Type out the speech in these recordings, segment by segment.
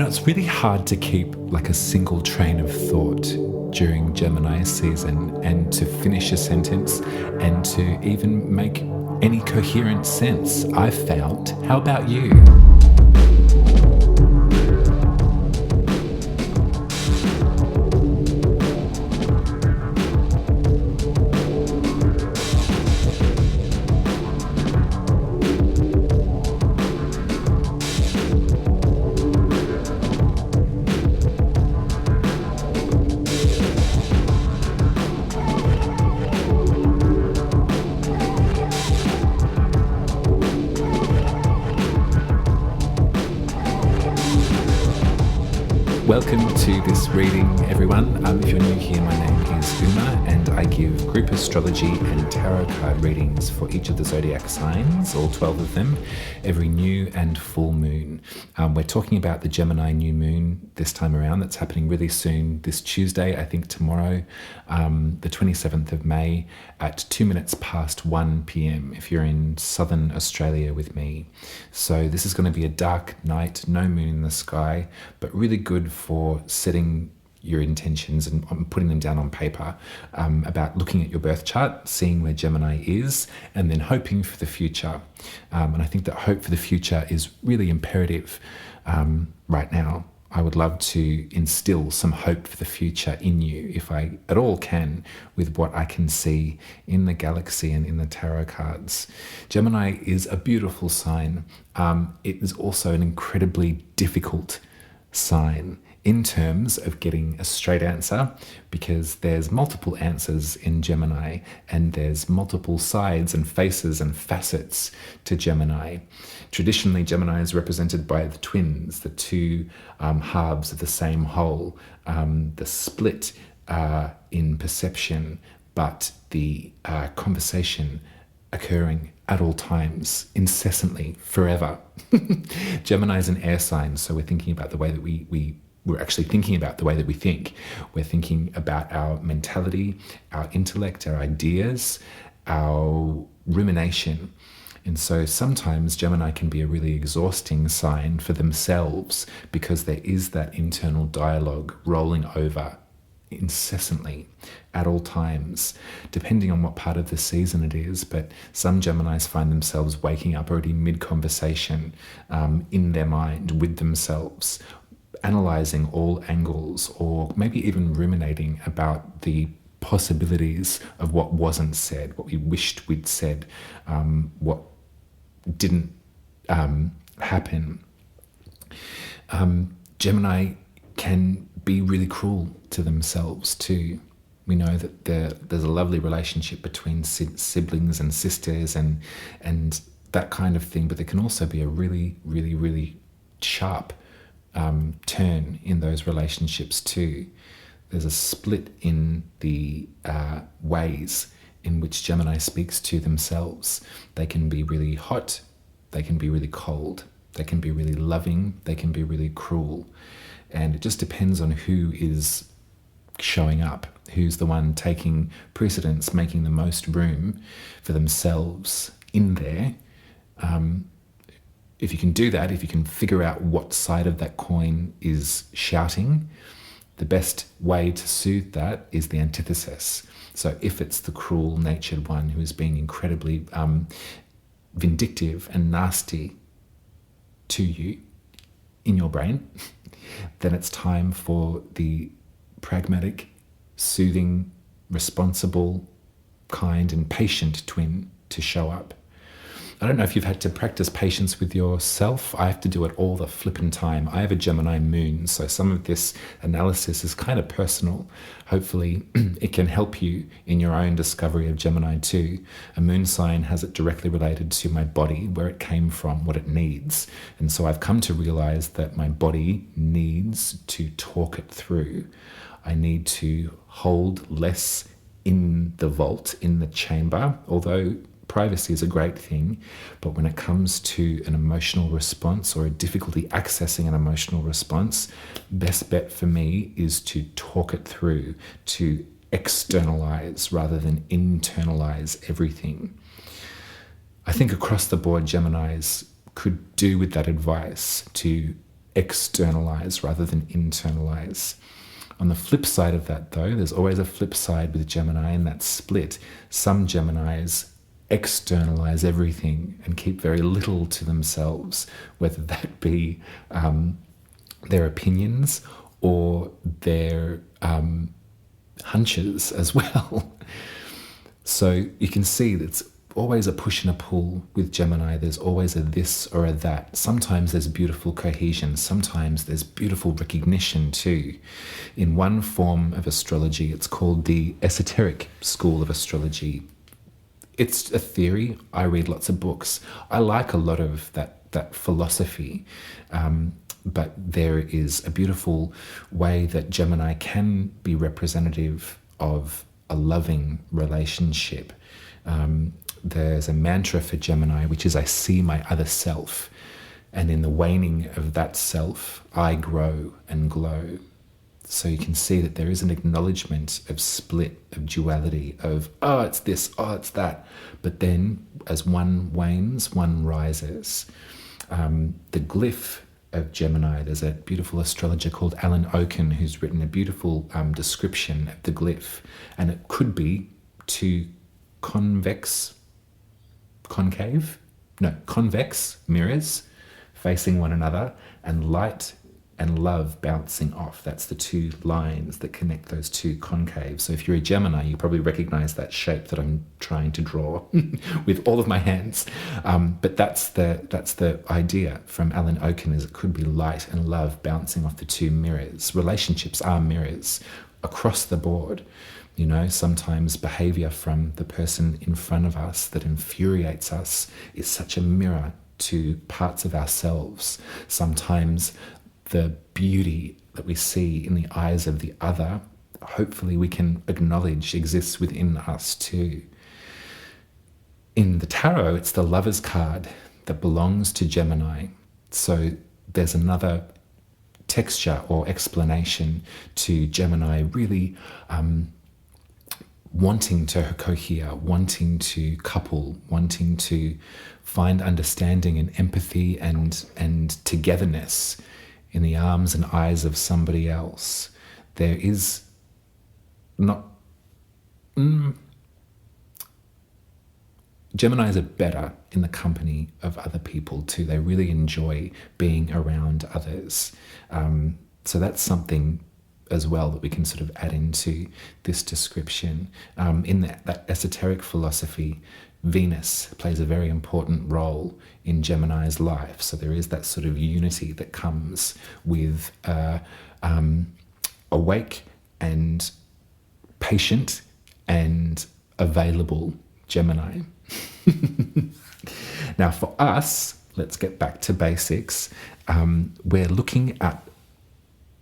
it's really hard to keep like a single train of thought during Gemini season and to finish a sentence and to even make any coherent sense, I've found. How about you? Welcome to this reading, everyone. If you're new here, my name is Uma, and I give group astrology and tarot card readings for each of the zodiac signs, all 12 of them, every new and full moon. We're talking about the Gemini new moon this time around. That's happening really soon, this Tuesday, I think tomorrow, the 27th of May at 2 minutes past 1 p.m. if you're in southern Australia with me. So this is going to be a dark night, no moon in the sky, but really good for setting your intentions and putting them down on paper, about looking at your birth chart, seeing where Gemini is, and then hoping for the future. And I think that hope for the future is really imperative right now. I would love to instill some hope for the future in you, if I at all can, with what I can see in the galaxy and in the tarot cards. Gemini is a beautiful sign. It is also an incredibly difficult sign in terms of getting a straight answer, because there's multiple answers in Gemini and there's multiple sides and faces and facets to Gemini. Traditionally, Gemini is represented by the twins, the two halves of the same whole, the split in perception, but the conversation occurring at all times, incessantly, forever. Gemini is an air sign, so we're thinking about the way that we're actually thinking about the way that we think. We're thinking about our mentality, our intellect, our ideas, our rumination. And so sometimes Gemini can be a really exhausting sign for themselves, because there is that internal dialogue rolling over incessantly at all times, depending on what part of the season it is. But some Geminis find themselves waking up already mid-conversation in their mind with themselves, analysing all angles, or maybe even ruminating about the possibilities of what wasn't said, what we wished we'd said, what didn't happen. Gemini can be really cruel to themselves too. We know that there's a lovely relationship between siblings and sisters and that kind of thing, but there can also be a really, really, really sharp turn in those relationships too. There's a split in the ways in which Gemini speaks to themselves. They can be really hot, they can be really cold, they can be really loving, they can be really cruel. And it just depends on who is showing up, who's the one taking precedence, making the most room for themselves in there. If you can do that, if you can figure out what side of that coin is shouting, the best way to soothe that is the antithesis. So if it's the cruel-natured one who is being incredibly vindictive and nasty to you in your brain, then it's time for the pragmatic, soothing, responsible, kind and patient twin to show up. I don't know if you've had to practice patience with yourself. I have to do it all the flippin' time. I have a Gemini moon, so some of this analysis is kind of personal. Hopefully it can help you in your own discovery of Gemini too. A moon sign has it directly related to my body, where it came from, what it needs. And so I've come to realize that my body needs to talk it through. I need to hold less in the vault, in the chamber, although privacy is a great thing, but when it comes to an emotional response or a difficulty accessing an emotional response, best bet for me is to talk it through, to externalize rather than internalize everything. I think across the board, Geminis could do with that advice to externalize rather than internalize. On the flip side of that, though, there's always a flip side with Gemini, and that's split. Some Geminis externalize everything and keep very little to themselves, whether that be their opinions or their hunches as well. So you can see that it's always a push and a pull with Gemini. There's always a this or a that. Sometimes there's beautiful cohesion. Sometimes there's beautiful recognition too. In one form of astrology, it's called the esoteric school of astrology. It's a theory. I read lots of books. I like a lot of that philosophy. But there is a beautiful way that Gemini can be representative of a loving relationship. There's a mantra for Gemini, which is, I see my other self. And in the waning of that self, I grow and glow. So you can see that there is an acknowledgement of split, of duality, of, oh, it's this, oh, it's that. But then as one wanes, one rises. The glyph of Gemini, there's a beautiful astrologer called Alan Oken who's written a beautiful description of the glyph. And it could be two convex mirrors facing one another, and light and love bouncing off. That's the two lines that connect those two concaves. So if you're a Gemini, you probably recognize that shape that I'm trying to draw with all of my hands. But that's the idea from Alan Oken, is it could be light and love bouncing off the two mirrors. Relationships are mirrors across the board. You know, sometimes behavior from the person in front of us that infuriates us is such a mirror to parts of ourselves. Sometimes the beauty that we see in the eyes of the other, hopefully we can acknowledge exists within us too. In the tarot, it's the Lover's card that belongs to Gemini. So there's another texture or explanation to Gemini really wanting to cohere, wanting to couple, wanting to find understanding and empathy and togetherness in the arms and eyes of somebody else. There is not... Geminis are better in the company of other people too. They really enjoy being around others. So that's something as well that we can sort of add into this description. In that esoteric philosophy, Venus plays a very important role in Gemini's life. So there is that sort of unity that comes with awake and patient and available Gemini. Now for us, let's get back to basics. We're looking at,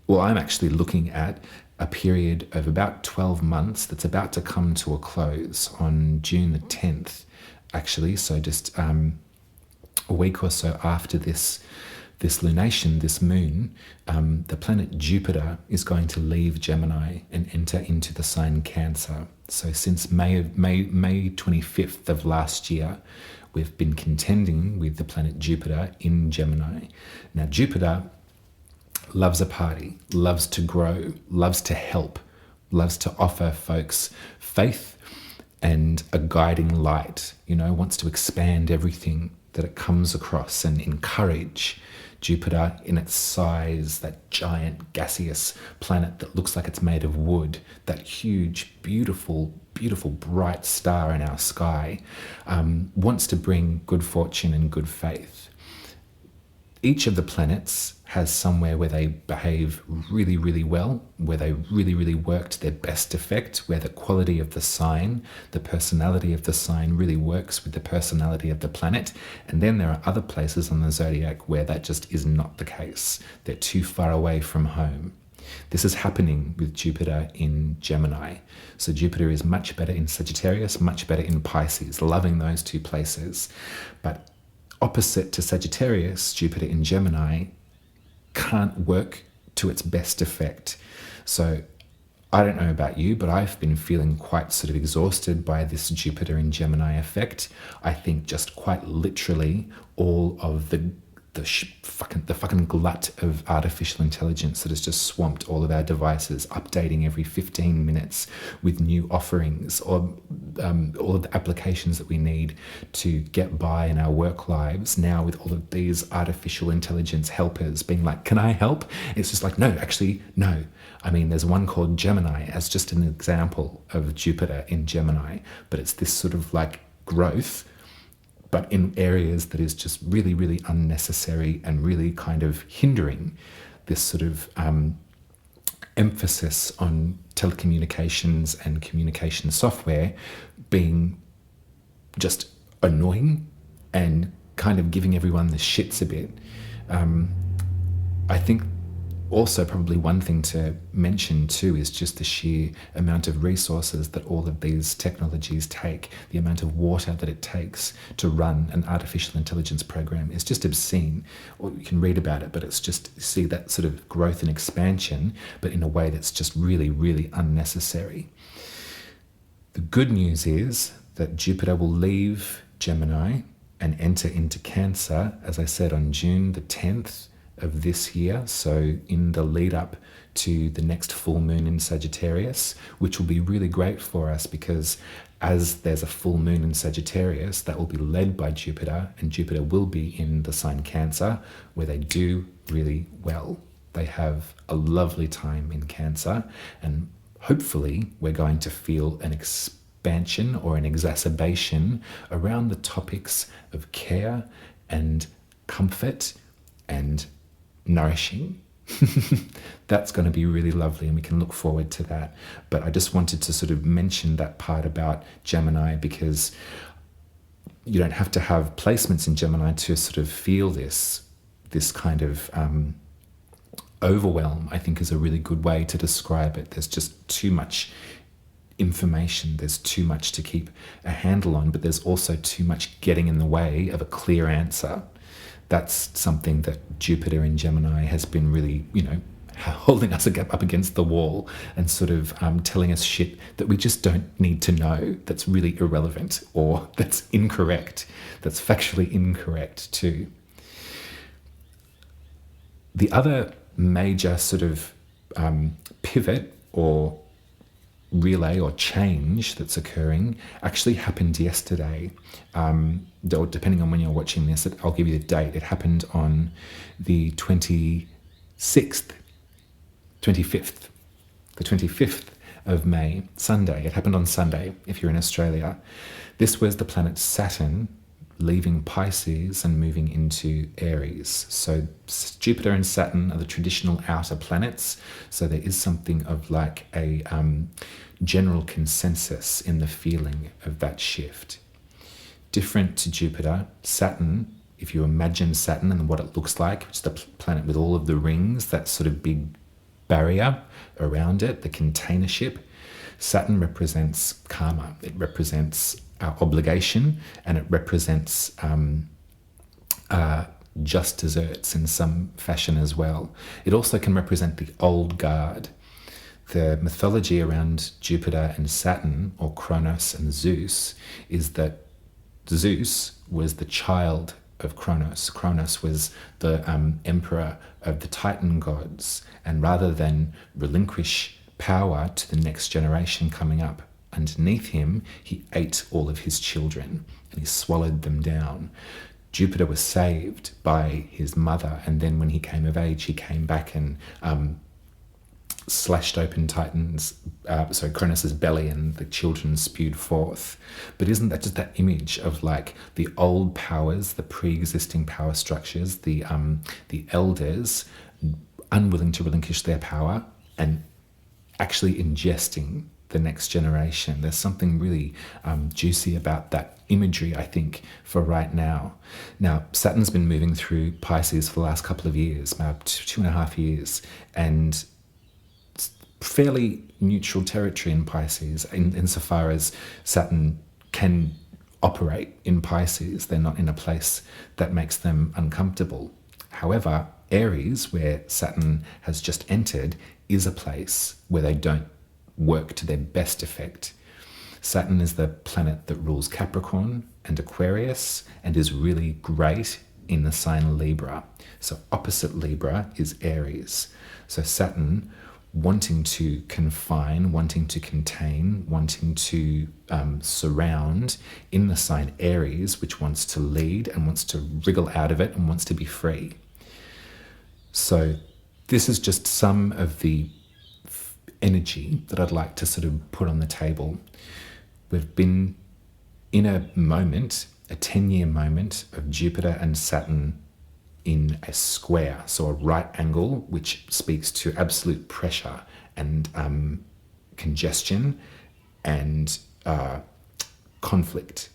well, I'm actually looking at a period of about 12 months that's about to come to a close on June the 10th, actually. So just a week or so after this lunation, this moon, the planet Jupiter is going to leave Gemini and enter into the sign Cancer. So since May 25th of last year, we've been contending with the planet Jupiter in Gemini. Now Jupiter loves a party, loves to grow, loves to help, loves to offer folks faith and a guiding light, you know, wants to expand everything that it comes across and encourage. Jupiter in its size, that giant gaseous planet that looks like it's made of wood, that huge, beautiful, beautiful bright star in our sky, wants to bring good fortune and good faith. Each of the planets has somewhere where they behave really, really well, where they really, really work to their best effect, where the quality of the sign, the personality of the sign really works with the personality of the planet. And then there are other places on the zodiac where that just is not the case. They're too far away from home. This is happening with Jupiter in Gemini. So Jupiter is much better in Sagittarius, much better in Pisces, loving those two places. But opposite to Sagittarius, Jupiter in Gemini can't work to its best effect. So I don't know about you, but I've been feeling quite sort of exhausted by this Jupiter in Gemini effect. I think just quite literally all of the the fucking glut of artificial intelligence that has just swamped all of our devices, updating every 15 minutes with new offerings, or all of the applications that we need to get by in our work lives. Now with all of these artificial intelligence helpers being like, can I help? It's just like, no, actually, no. I mean, there's one called Gemini as just an example of Jupiter in Gemini, but it's this sort of like growth, but in areas that is just really, really unnecessary and really kind of hindering this sort of emphasis on telecommunications and communication software being just annoying and kind of giving everyone the shits a bit. I think also probably one thing to mention too is just the sheer amount of resources that all of these technologies take. The amount of water that it takes to run an artificial intelligence program is just obscene. Or you can read about it, but it's just see that sort of growth and expansion, but in a way that's just really, really unnecessary. The good news is that Jupiter will leave Gemini and enter into Cancer, as I said, on June the 10th of this year, so in the lead up to the next full moon in Sagittarius, which will be really great for us because as there's a full moon in Sagittarius, that will be led by Jupiter, and Jupiter will be in the sign Cancer, where they do really well. They have a lovely time in Cancer, and hopefully we're going to feel an expansion or an exacerbation around the topics of care and comfort and nourishing. That's going to be really lovely, and we can look forward to that. But I just wanted to sort of mention that part about Gemini, because you don't have to have placements in Gemini to sort of feel this kind of overwhelm. I think is a really good way to describe it. There's just too much information, there's too much to keep a handle on, but there's also too much getting in the way of a clear answer. That's something that Jupiter in Gemini has been really, holding us up against the wall and sort of telling us shit that we just don't need to know, that's really irrelevant or that's incorrect, that's factually incorrect too. The other major sort of pivot or relay or change that's occurring actually happened yesterday. Or depending on when you're watching this, I'll give you the date. It happened on the 25th of May, Sunday. It happened on Sunday if you're in Australia. This was the planet Saturn leaving Pisces and moving into Aries. So Jupiter and Saturn are the traditional outer planets. So there is something of like a general consensus in the feeling of that shift. Different to Jupiter, Saturn, if you imagine Saturn and what it looks like, which is the planet with all of the rings, that sort of big barrier around it, the container ship, Saturn represents karma. It represents our obligation, and it represents just desserts in some fashion as well. It also can represent the old guard. The mythology around Jupiter and Saturn, or Kronos and Zeus, is that Zeus was the child of Kronos. Kronos was the emperor of the Titan gods, and rather than relinquish power to the next generation coming up underneath him, he ate all of his children and he swallowed them down. Jupiter was saved by his mother, and then when he came of age, he came back and slashed open Kronos' belly, and the children spewed forth. But isn't that just that image of like the old powers, the pre-existing power structures, the elders unwilling to relinquish their power and actually ingesting the next generation? There's something really juicy about that imagery, I think, for right now. Now, Saturn's been moving through Pisces for the last couple of years, about 2.5 years, and fairly neutral territory in Pisces insofar as Saturn can operate in Pisces. They're not in a place that makes them uncomfortable. However, Aries, where Saturn has just entered, is a place where they don't work to their best effect. Saturn is the planet that rules Capricorn and Aquarius and is really great in the sign Libra. So opposite Libra is Aries. So Saturn wanting to confine, wanting to contain, wanting to surround in the sign Aries, which wants to lead and wants to wriggle out of it and wants to be free. So this is just some of the energy that I'd like to sort of put on the table. We've been in a moment, a 10-year moment of Jupiter and Saturn in a square, so a right angle, which speaks to absolute pressure and congestion and conflict.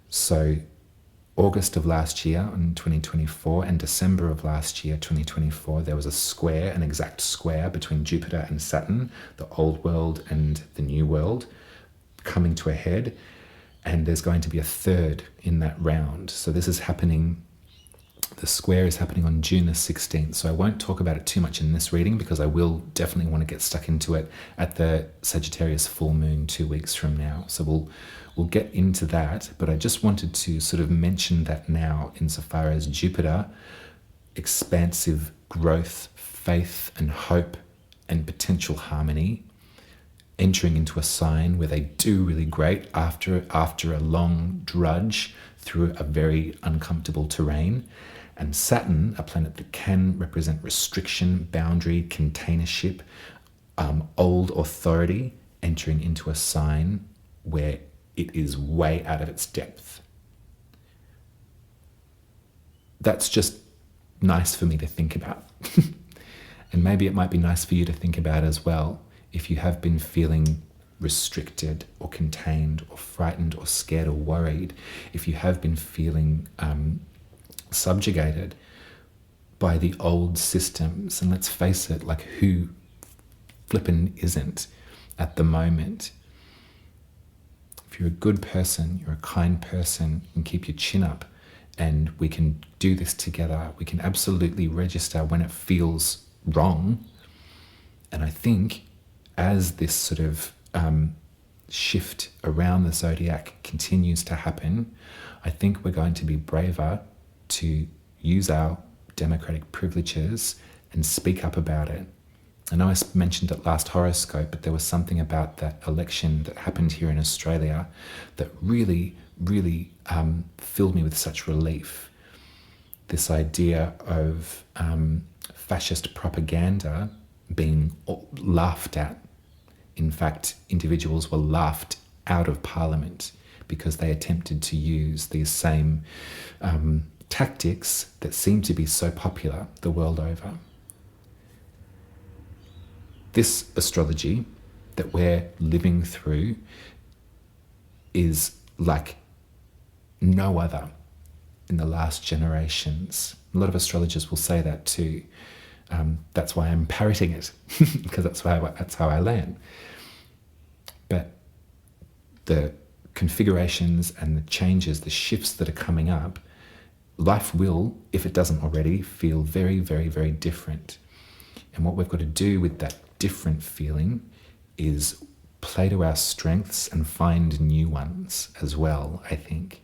So August of last year in 2024 and December of last year 2024, there was a square, an exact square between Jupiter and Saturn, the old world and the new world, coming to a head. And there's going to be a third in that round. So this is happening, the square is happening on June the 16th. So I won't talk about it too much in this reading because I will definitely want to get stuck into it at the Sagittarius full moon 2 weeks from now. So we'll get into that, but I just wanted to sort of mention that now insofar as Jupiter, expansive growth, faith and hope and potential harmony, entering into a sign where they do really great after a long drudge through a very uncomfortable terrain. And Saturn, a planet that can represent restriction, boundary, containership, old authority, entering into a sign where it is way out of its depth. That's just nice for me to think about. And maybe it might be nice for you to think about as well. If you have been feeling restricted or contained or frightened or scared or worried, if you have been feeling subjugated by the old systems, and let's face it, like who flippin' isn't at the moment? If you're a good person, you're a kind person, you can keep your chin up and we can do this together. We can absolutely register when it feels wrong. And I think as this sort of shift around the zodiac continues to happen, I think we're going to be braver to use our democratic privileges and speak up about it. I know I mentioned it last horoscope, but there was something about that election that happened here in Australia that really, really filled me with such relief. This idea of fascist propaganda being laughed at. In fact, individuals were laughed out of Parliament because they attempted to use these same tactics that seem to be so popular the world over. This astrology that we're living through is like no other in the last generations. A lot of astrologers will say that too. That's why I'm parroting it, because that's how I learn. But the configurations and the changes, the shifts that are coming up, life will, if it doesn't already, feel very, very, very different. And what we've got to do with that different feeling is play to our strengths and find new ones as well, I think.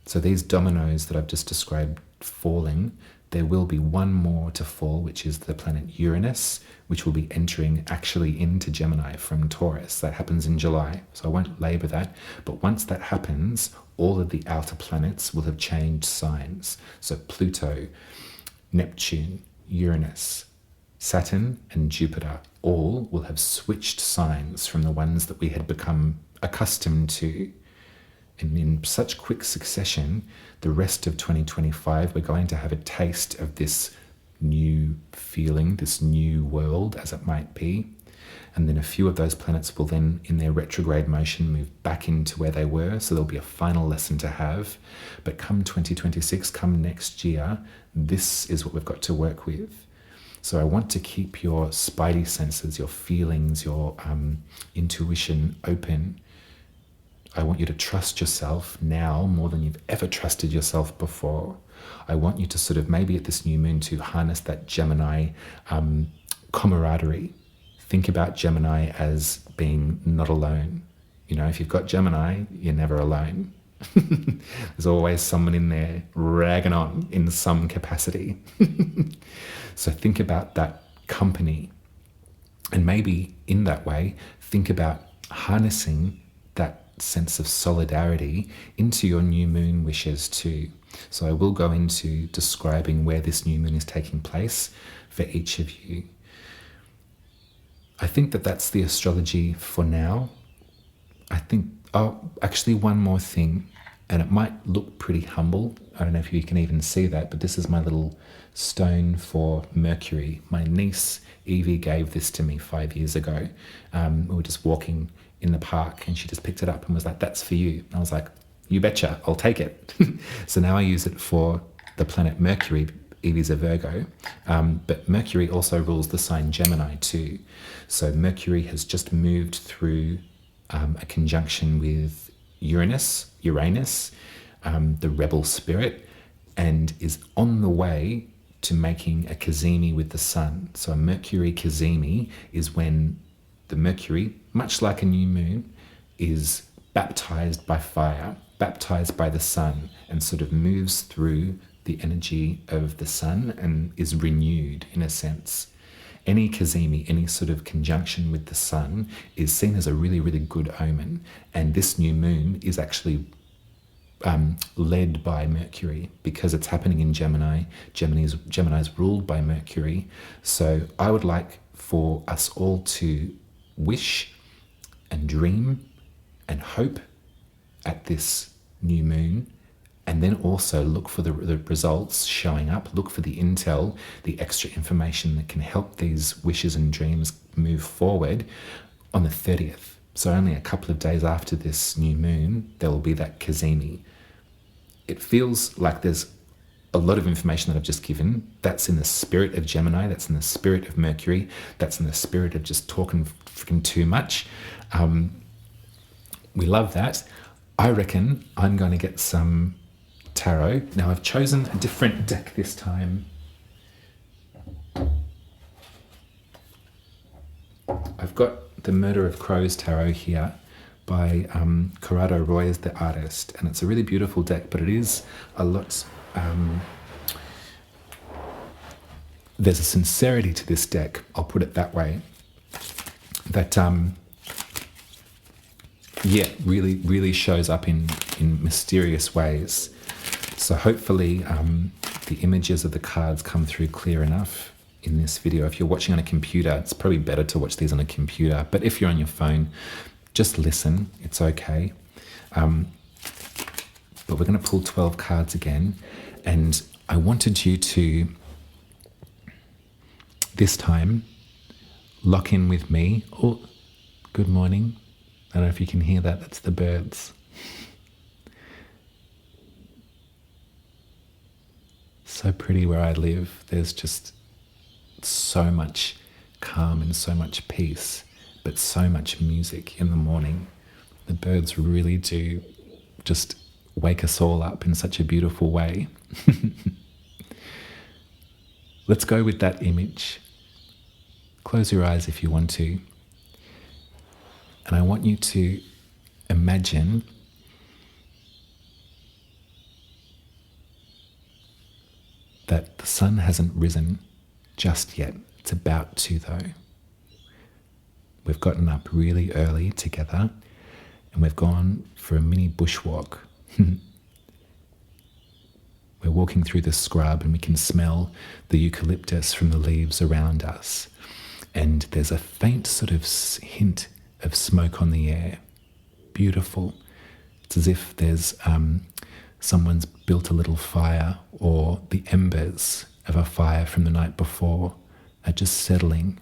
So these dominoes that I've just described falling, there will be one more to fall, which is the planet Uranus, which will be entering actually into Gemini from Taurus. That happens in July, so I won't labor that. But once that happens, all of the outer planets will have changed signs. So Pluto, Neptune, Uranus, Saturn and Jupiter all will have switched signs from the ones that we had become accustomed to. And in such quick succession, the rest of 2025, we're going to have a taste of this new feeling, this new world as it might be. And then a few of those planets will then, in their retrograde motion, move back into where they were. So there'll be a final lesson to have. But come 2026, come next year, this is what we've got to work with. So I want to keep your spidey senses, your feelings, your intuition open. I want you to trust yourself now more than you've ever trusted yourself before. I want you to sort of, maybe at this new moon, to harness that Gemini camaraderie. Think about Gemini as being not alone. You know, if you've got Gemini, you're never alone. There's always someone in there ragging on in some capacity. So think about that company, and maybe in that way, think about harnessing that sense of solidarity into your new moon wishes too. So I will go into describing where this new moon is taking place for each of you. I think that that's the astrology for now. I think, oh, actually one more thing, and it might look pretty humble. I don't know if you can even see that, but this is my little stone for Mercury. My niece Evie gave this to me 5 years ago. We were just walking in the park and she just picked it up and was like, that's for you. And I was like, you betcha, I'll take it. So now I use it for the planet Mercury. Evie's a Virgo, but Mercury also rules the sign Gemini too. So Mercury has just moved through a conjunction with Uranus, the rebel spirit, and is on the way to making a cazimi with the sun. So a Mercury cazimi is when the Mercury, much like a new moon, is baptized by fire, baptized by the sun, and sort of moves through the energy of the sun and is renewed in a sense. Any cazimi, any sort of conjunction with the sun, is seen as a really, really good omen. And this new moon is actually led by Mercury because it's happening in Gemini. Gemini's ruled by Mercury. So I would like for us all to wish and dream and hope at this new moon, and then also look for the results showing up, look for the intel, the extra information that can help these wishes and dreams move forward on the 30th. So only a couple of days after this new moon, there will be that cazimi. It feels like there's a lot of information that I've just given. That's in the spirit of Gemini, that's in the spirit of Mercury, that's in the spirit of just talking freaking too much. We love that. I reckon I'm going to get some tarot. Now I've chosen a different deck this time. I've got the Murder of Crows tarot here by Corrado Roy as the artist, and it's a really beautiful deck, but it is a lot there's a sincerity to this deck, I'll put it that way, that really, really shows up in mysterious ways. So hopefully the images of the cards come through clear enough in this video. If you're watching on a computer, it's probably better to watch these on a computer, but if you're on your phone, just listen, it's okay. But we're going to pull 12 cards again, and I wanted you to, this time, lock in with me. Oh, good morning. I don't know if you can hear that, that's the birds. So pretty where I live. There's just so much calm and so much peace, but so much music in the morning. The birds really do just wake us all up in such a beautiful way. Let's go with that image. Close your eyes if you want to. And I want you to imagine that the sun hasn't risen just yet. It's about to, though. We've gotten up really early together and we've gone for a mini bushwalk. We're walking through the scrub and we can smell the eucalyptus from the leaves around us. And there's a faint sort of hint of smoke on the air. Beautiful. It's as if there's someone's built a little fire, or the embers of a fire from the night before are just settling.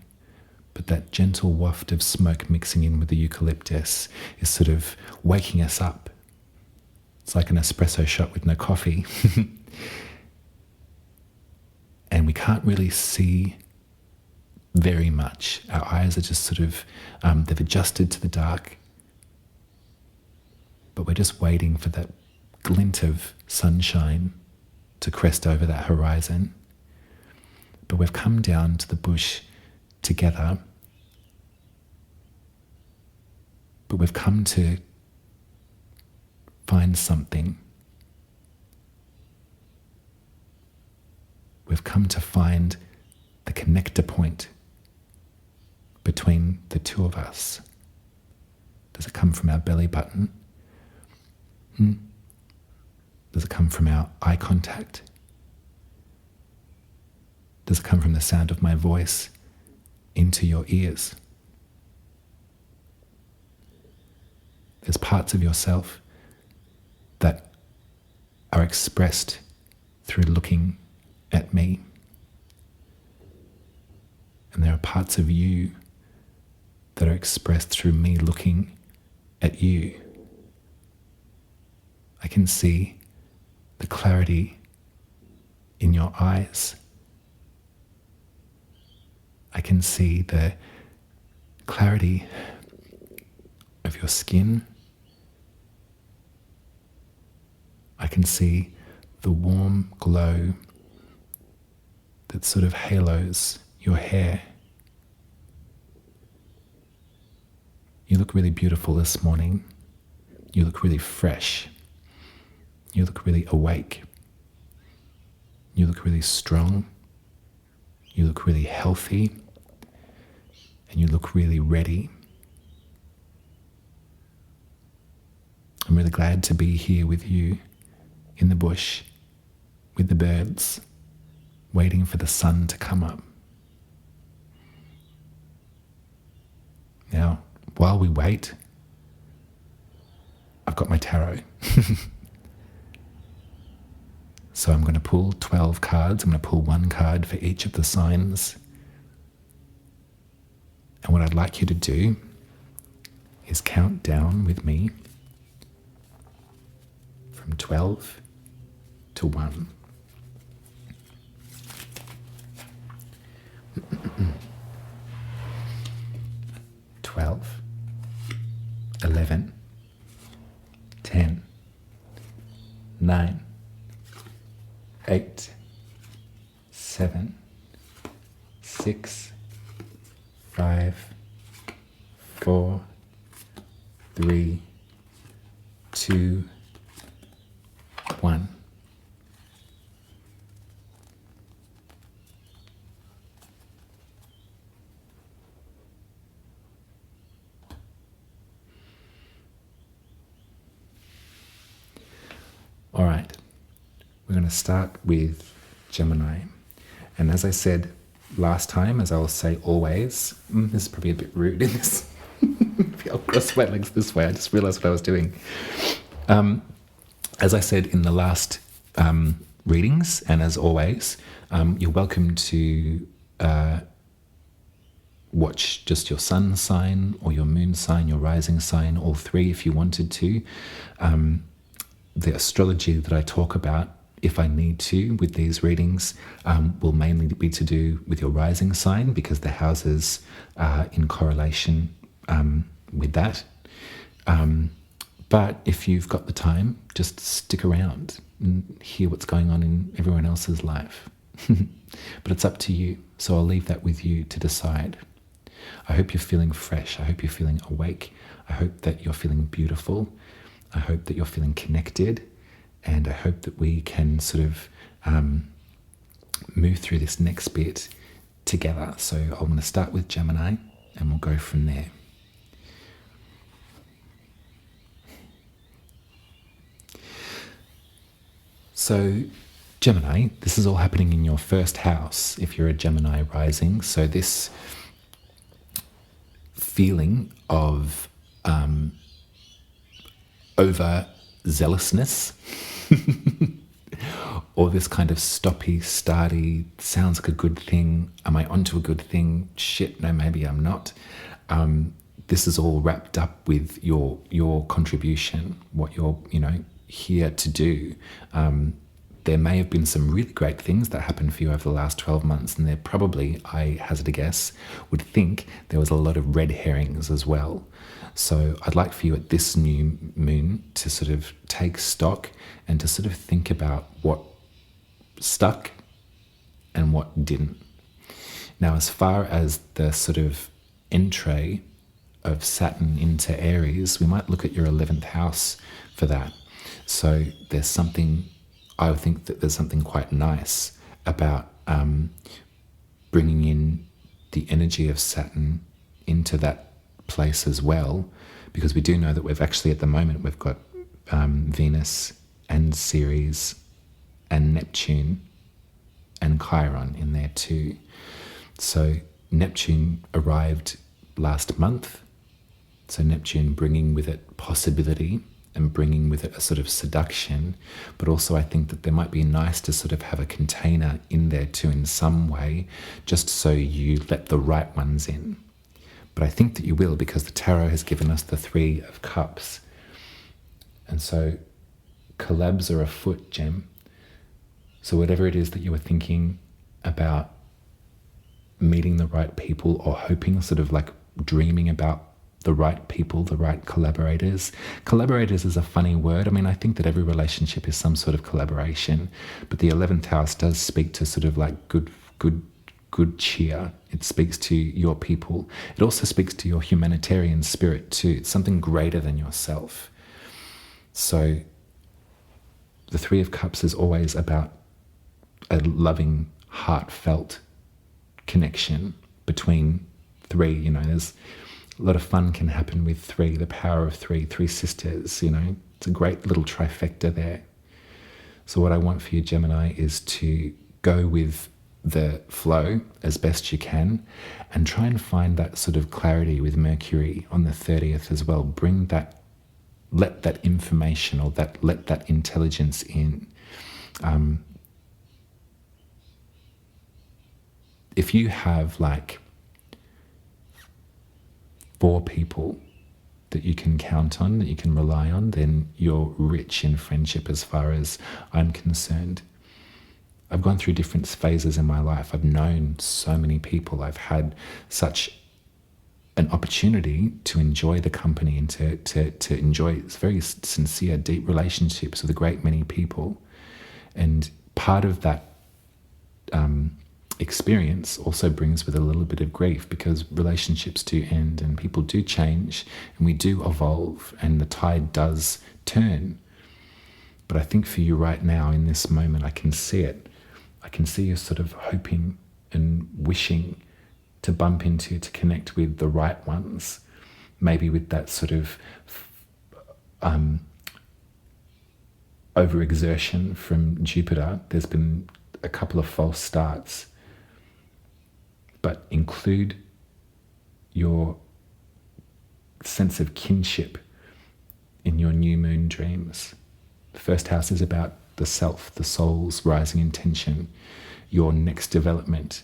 But that gentle waft of smoke mixing in with the eucalyptus is sort of waking us up. It's like an espresso shot with no coffee. And we can't really see very much. Our eyes are just sort of, they've adjusted to the dark. But we're just waiting for that glint of sunshine to crest over that horizon. But we've come down to the bush together. But we've come to find something. We've come to find the connector point between the two of us. Does it come from our belly button? Does it come from our eye contact? Does it come from the sound of my voice into your ears? There's parts of yourself that are expressed through looking at me. And there are parts of you that are expressed through me looking at you. I can see the clarity in your eyes. I can see the clarity of your skin. I can see the warm glow that sort of halos your hair. You look really beautiful this morning. You look really fresh. You look really awake. You look really strong. You look really healthy. And you look really ready. I'm really glad to be here with you in the bush, with the birds, waiting for the sun to come up. Now, while we wait, I've got my tarot. So I'm going to pull 12 cards. I'm going to pull one card for each of the signs. And what I'd like you to do is count down with me from 12 to 1. 12, 11, 10, 9, 8, 7, 6, 5, 4, 3, 2, 1. All right, we're going to start with Gemini. And as I said last time, as I'll say always, this is probably a bit rude in this. I'll cross my legs this way. I just realized what I was doing. As I said in the last readings, and as always, you're welcome to watch just your sun sign or your moon sign, your rising sign, all three if you wanted to. The astrology that I talk about, if I need to, with these readings, will mainly be to do with your rising sign because the houses are in correlation with that. But if you've got the time, just stick around and hear what's going on in everyone else's life. But it's up to you, so I'll leave that with you to decide. I hope you're feeling fresh. I hope you're feeling awake. I hope that you're feeling beautiful. I hope that you're feeling connected, and I hope that we can sort of move through this next bit together. So I'm going to start with Gemini, and we'll go from there. So Gemini, this is all happening in your first house if you're a Gemini rising. So this feeling of over-zealousness or this kind of stoppy, starty, sounds like a good thing, am I onto a good thing? Shit, no, maybe I'm not. This is all wrapped up with your contribution, what you're, here to do. There may have been some really great things that happened for you over the last 12 months, and there probably, I hazard a guess, would think there was a lot of red herrings as well. So I'd like for you at this new moon to sort of take stock and to sort of think about what stuck and what didn't. Now, as far as the sort of entree of Saturn into Aries, we might look at your 11th house for that. So there's something, I think that there's something quite nice about bringing in the energy of Saturn into that place as well, because we do know that we've actually, at the moment, we've got Venus and Ceres and Neptune and Chiron in there too. So Neptune arrived last month. So Neptune bringing with it possibility and bringing with it a sort of seduction, but also I think that there might be nice to sort of have a container in there too in some way, just so you let the right ones in. But I think that you will, because the tarot has given us the Three of Cups. And so collabs are afoot, Gem. So whatever it is that you were thinking about meeting the right people, or hoping, sort of like dreaming about the right people, the right collaborators. Collaborators is a funny word. I mean, I think that every relationship is some sort of collaboration, but the 11th house does speak to sort of like good cheer. It speaks to your people. It also speaks to your humanitarian spirit too. It's something greater than yourself. So the Three of Cups is always about a loving, heartfelt connection between three. You know, there's a lot of fun can happen with three, the power of three sisters, you know. It's a great little trifecta there. So what I want for you, Gemini, is to go with the flow as best you can and try and find that sort of clarity with Mercury on the 30th as well. Bring that, let that information, or let that intelligence in. If you have like 4 people that you can count on, that you can rely on, then you're rich in friendship as far as I'm concerned. I've gone through different phases in my life. I've known so many people. I've had such an opportunity to enjoy the company and to enjoy very sincere, deep relationships with a great many people. And part of that experience also brings with a little bit of grief, because relationships do end and people do change and we do evolve and the tide does turn. But I think for you right now in this moment, I can see it. I can see you sort of hoping and wishing to bump into, to connect with the right ones, maybe with that sort of overexertion from Jupiter. There's been a couple of false starts. But include your sense of kinship in your new moon dreams. The first house is about the self, the soul's rising intention, your next development.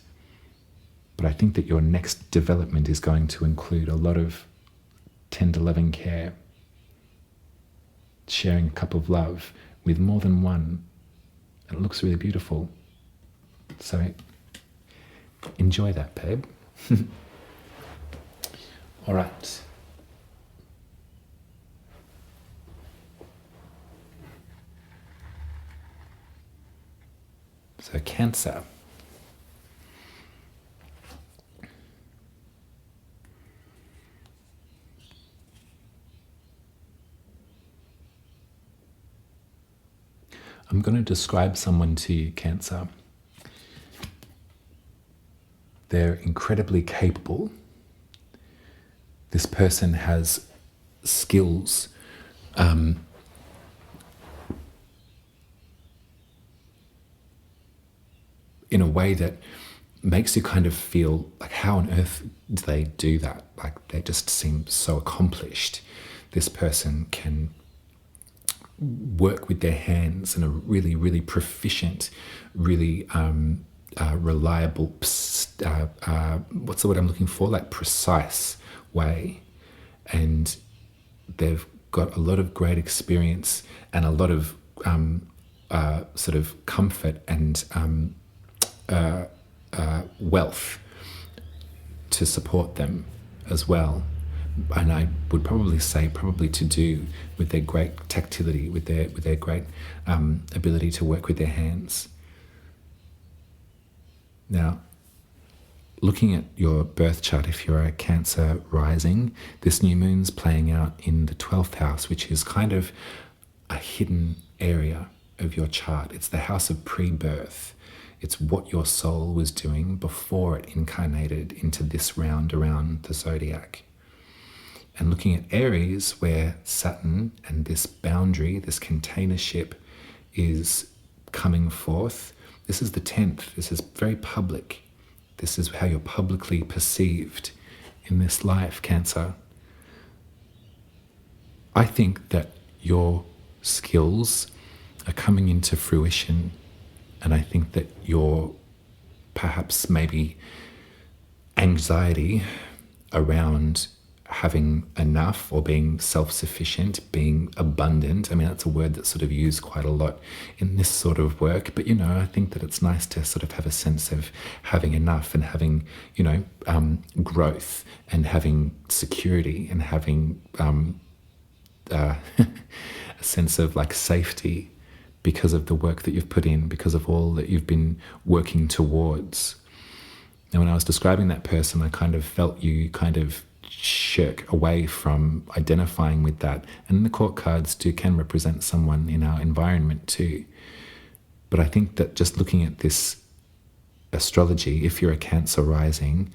But I think that your next development is going to include a lot of tender loving care, sharing a cup of love with more than one. And it looks really beautiful. So enjoy that, babe. All right. So Cancer. I'm going to describe someone to you, Cancer. They're incredibly capable. This person has skills in a way that makes you kind of feel like, how on earth do they do that? Like, they just seem so accomplished. This person can work with their hands in a really, really proficient, really reliable, what's the word I'm looking for? Like precise way. And they've got a lot of great experience and a lot of sort of comfort and wealth to support them as well. And I would probably say to do with their great tactility, with their great ability to work with their hands. Now, looking at your birth chart, if you're a Cancer rising, this new moon's playing out in the 12th house, which is kind of a hidden area of your chart. It's the house of pre-birth. It's what your soul was doing before it incarnated into this round around the zodiac. And looking at Aries, where Saturn and this boundary, this containership is coming forth, this is the 10th. This is very public. This is how you're publicly perceived in this life, Cancer. I think that your skills are coming into fruition, and I think that your perhaps maybe anxiety around having enough or being self-sufficient, being abundant. I mean, that's a word that's sort of used quite a lot in this sort of work. But, I think that it's nice to sort of have a sense of having enough and having, growth and having security and having a sense of like safety because of the work that you've put in, because of all that you've been working towards. Now, when I was describing that person, I kind of felt you kind of shirk away from identifying with that. And the court cards can represent someone in our environment too. But I think that just looking at this astrology, if you're a Cancer rising,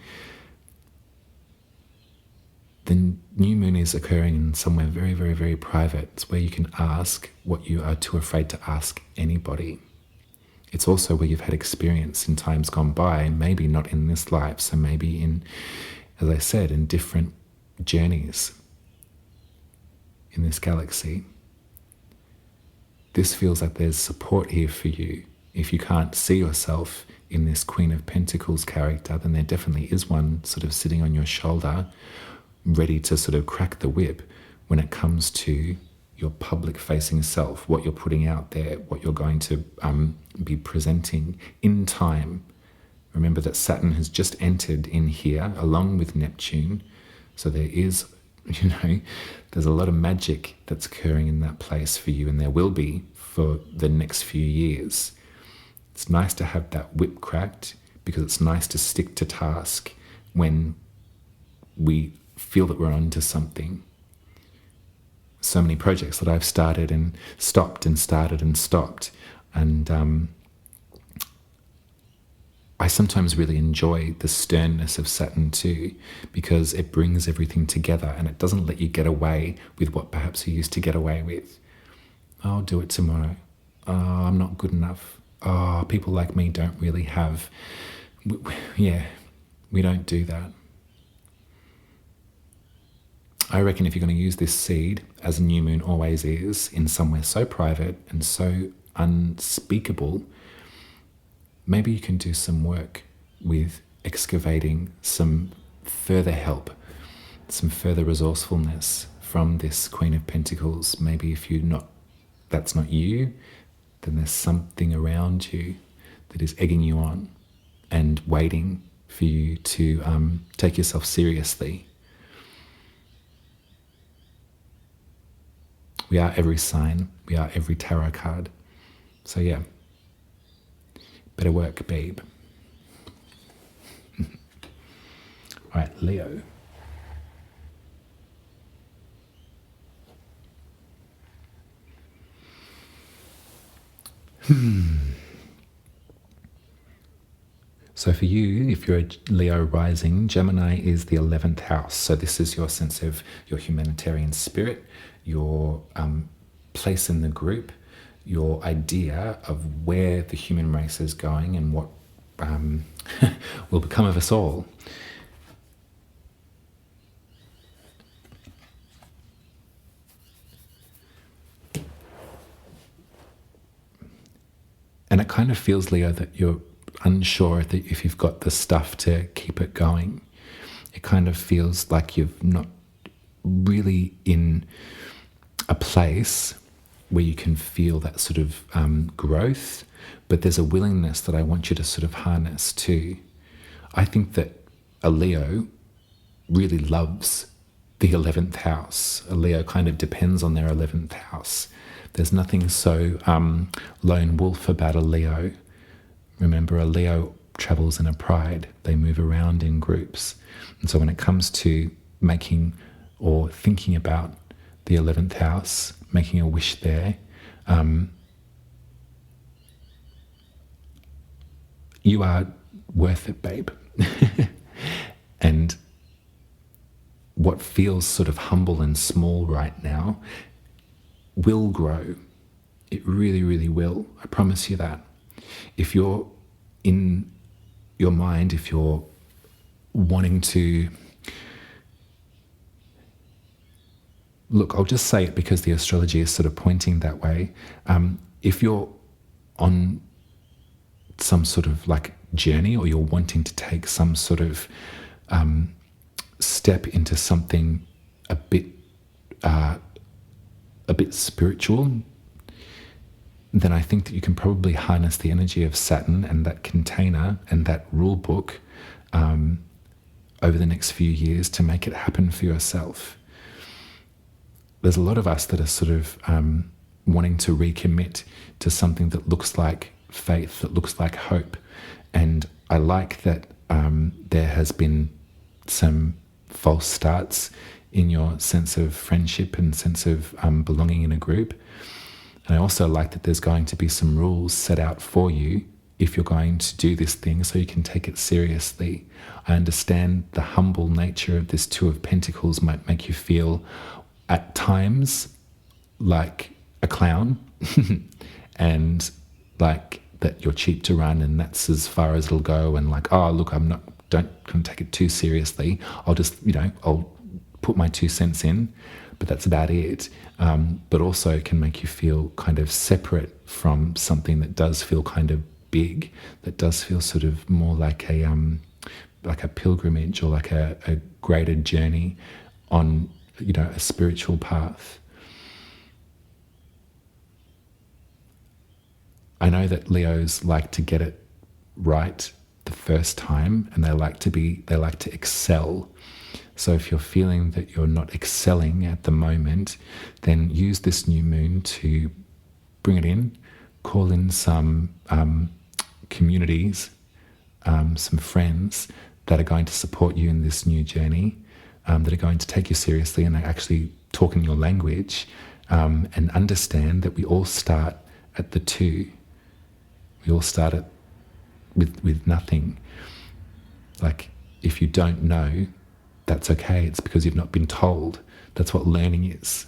the new moon is occurring in somewhere very, very, very private. It's where you can ask what you are too afraid to ask anybody. It's also where you've had experience in times gone by, maybe not in this life, so maybe in, as I said, in different journeys in this galaxy. This feels like there's support here for you. If you can't see yourself in this Queen of Pentacles character, then there definitely is one sort of sitting on your shoulder, ready to sort of crack the whip when it comes to your public-facing self, what you're putting out there, what you're going to be presenting in time. Remember that Saturn has just entered in here along with Neptune. So there is, there's a lot of magic that's occurring in that place for you, and there will be for the next few years. It's nice to have that whip cracked because it's nice to stick to task when we feel that we're onto something. So many projects that I've started and stopped and started and stopped. And I sometimes really enjoy the sternness of Saturn too, because it brings everything together and it doesn't let you get away with what perhaps you used to get away with. I'll do it tomorrow. Oh, I'm not good enough. Oh, people like me don't really have... we don't do that. I reckon if you're going to use this seed, as a new moon always is, in somewhere so private and so unspeakable, maybe you can do some work with excavating some further help, some further resourcefulness from this Queen of Pentacles. Maybe if that's not you, then there's something around you that is egging you on and waiting for you to take yourself seriously. We are every sign. We are every tarot card. So yeah, better work, babe. All right, Leo. So for you, if you're a Leo rising, Gemini is the 11th house. So this is your sense of your humanitarian spirit, your place in the group, your idea of where the human race is going and what will become of us all. And it kind of feels, Leo, that you're unsure that if you've got the stuff to keep it going. It kind of feels like you're not really in a place where you can feel that sort of growth, but there's a willingness that I want you to sort of harness too. I think that a Leo really loves the 11th house. A Leo kind of depends on their 11th house. There's nothing so lone wolf about a Leo. Remember, a Leo travels in a pride. They move around in groups. And so when it comes to making or thinking about the 11th house, making a wish there, You are worth it, babe. And what feels sort of humble and small right now will grow. It really, really will. I promise you that. If you're in your mind, if you're wanting to... Look, I'll just say it because the astrology is sort of pointing that way. If you're on some sort of like journey, or you're wanting to take some sort of step into something a bit spiritual, then I think that you can probably harness the energy of Saturn and that container and that rule book over the next few years to make it happen for yourself. There's a lot of us that are sort of wanting to recommit to something that looks like faith, that looks like hope. And I like that there has been some false starts in your sense of friendship and sense of belonging in a group. And I also like that there's going to be some rules set out for you if you're going to do this thing, so you can take it seriously. I understand the humble nature of this Two of Pentacles might make you feel at times like a clown and like that you're cheap to run and that's as far as it'll go, and like, oh look, don't take it too seriously. I'll just, I'll put my 2 cents in, but that's about it. But also can make you feel kind of separate from something that does feel kind of big, that does feel sort of more like a pilgrimage, or like a greater journey on, a spiritual path. I know that Leos like to get it right the first time, and they like to excel. So if you're feeling that you're not excelling at the moment, then use this new moon to bring it in, call in some communities, some friends that are going to support you in this new journey, that are going to take you seriously and are actually talking your language, and understand that we all start at the 2. We all start with nothing. Like, if you don't know, that's okay. It's because you've not been told. That's what learning is.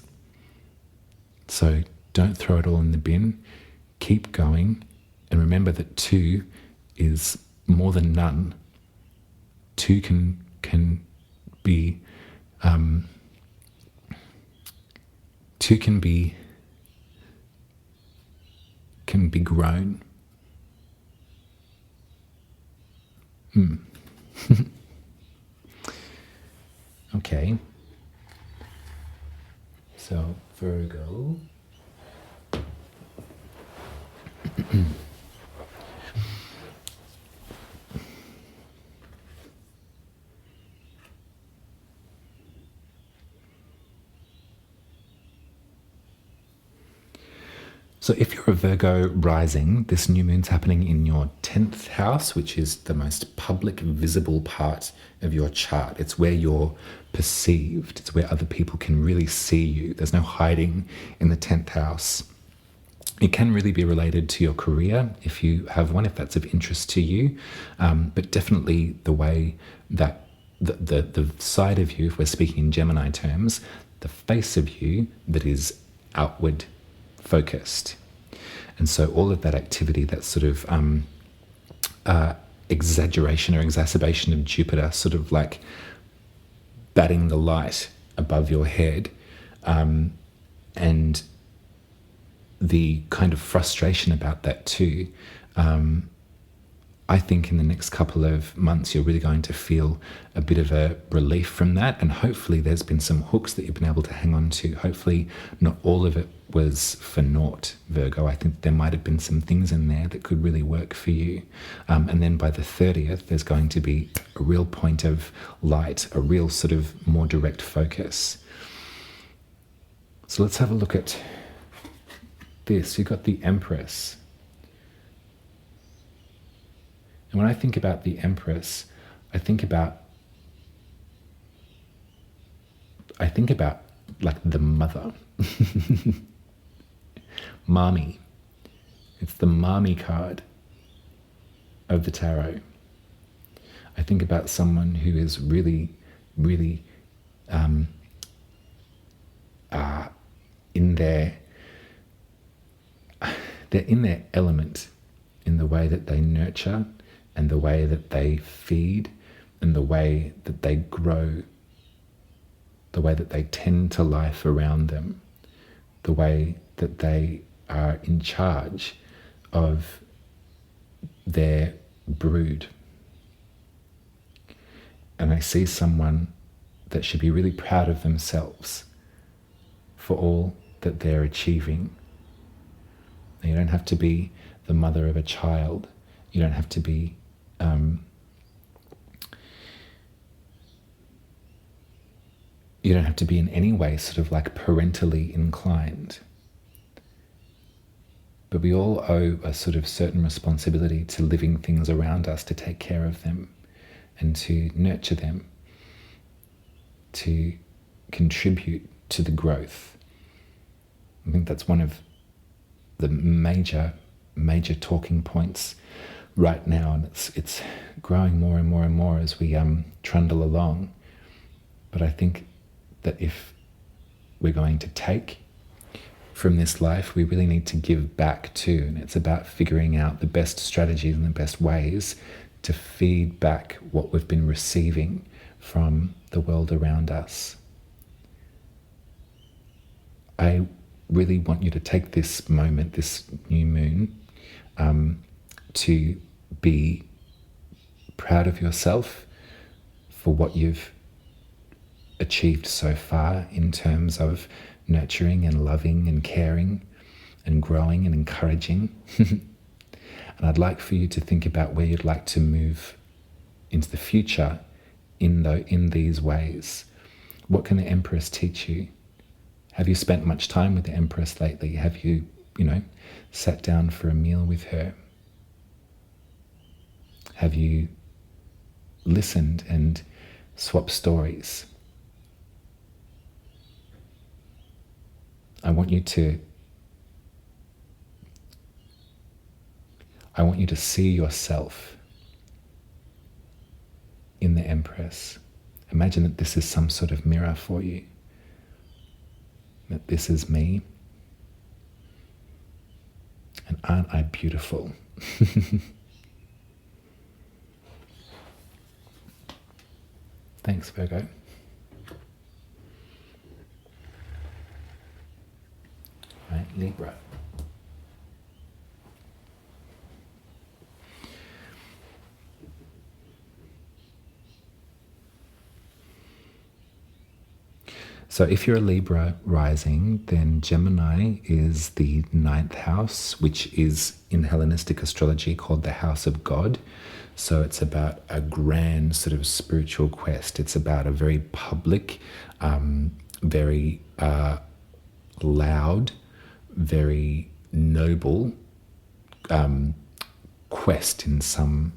So don't throw it all in the bin. Keep going. And remember that 2 is more than none. 2 can be... 2 can be grown. Okay. So Virgo. So if you're a Virgo rising, this new moon's happening in your 10th house, which is the most public, visible part of your chart. It's where you're perceived. It's where other people can really see you. There's no hiding in the 10th house. It can really be related to your career, if you have one, if that's of interest to you. But definitely the way that the side of you, if we're speaking in Gemini terms, the face of you that is outward focused. And so all of that activity, that sort of exaggeration or exacerbation of Jupiter, sort of like batting the light above your head, and the kind of frustration about that too. I think in the next couple of months, you're really going to feel a bit of a relief from that. And hopefully there's been some hooks that you've been able to hang on to. Hopefully not all of it was for naught, Virgo. I think there might have been some things in there that could really work for you. And then by the 30th, there's going to be a real point of light, a real sort of more direct focus. So let's have a look at this. You've got the Empress. And when I think about the Empress, I think about like the mother. mommy. It's the mommy card of the tarot. I think about someone who is really, really they're in their element in the way that they nurture and the way that they feed and the way that they grow, the way that they tend to life around them, the way that they are in charge of their brood. And I see someone that should be really proud of themselves for all that they're achieving. Now, you don't have to be the mother of a child. You don't have to be in any way sort of like parentally inclined. But we all owe a sort of certain responsibility to living things around us, to take care of them and to nurture them, to contribute to the growth. I think that's one of the major talking points right now, and it's growing more and more and more as we trundle along. But I think that if we're going to take from this life, we really need to give back too, and it's about figuring out the best strategies and the best ways to feed back what we've been receiving from the world around us. I really want you to take this moment, this new moon, to be proud of yourself for what you've achieved so far in terms of nurturing and loving and caring and growing and encouraging. And I'd like for you to think about where you'd like to move into the future in these ways. What can the Empress teach you? Have you spent much time with the Empress lately? Have you, sat down for a meal with her? Have you listened and swapped stories? I want you to see yourself in the Empress. Imagine that this is some sort of mirror for you. That this is me. And aren't I beautiful? Thanks, Virgo. Right, Libra. So if you're a Libra rising, then Gemini is the 9th house, which is in Hellenistic astrology called the house of God. So it's about a grand sort of spiritual quest. It's about a very public, very loud, very noble quest in some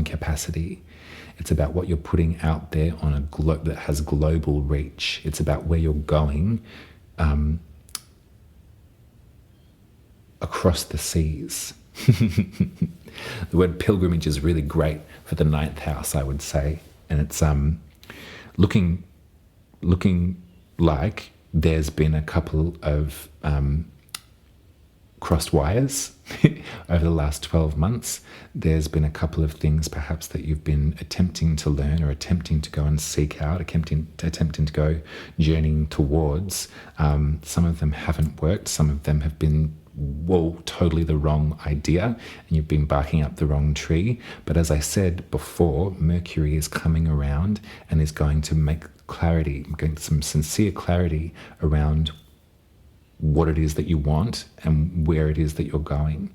capacity. It's about what you're putting out there on a globe that has global reach. It's about where you're going across the seas. The word pilgrimage is really great for the 9th house, I would say. And it's looking like there's been a couple of crossed wires over the last 12 months. There's been a couple of things perhaps that you've been attempting to learn or attempting to go and seek out, attempting to go journeying towards. Some of them haven't worked. Some of them have been, totally the wrong idea, and you've been barking up the wrong tree. But as I said before, Mercury is coming around and is going to make clarity, getting some sincere clarity around what it is that you want and where it is that you're going.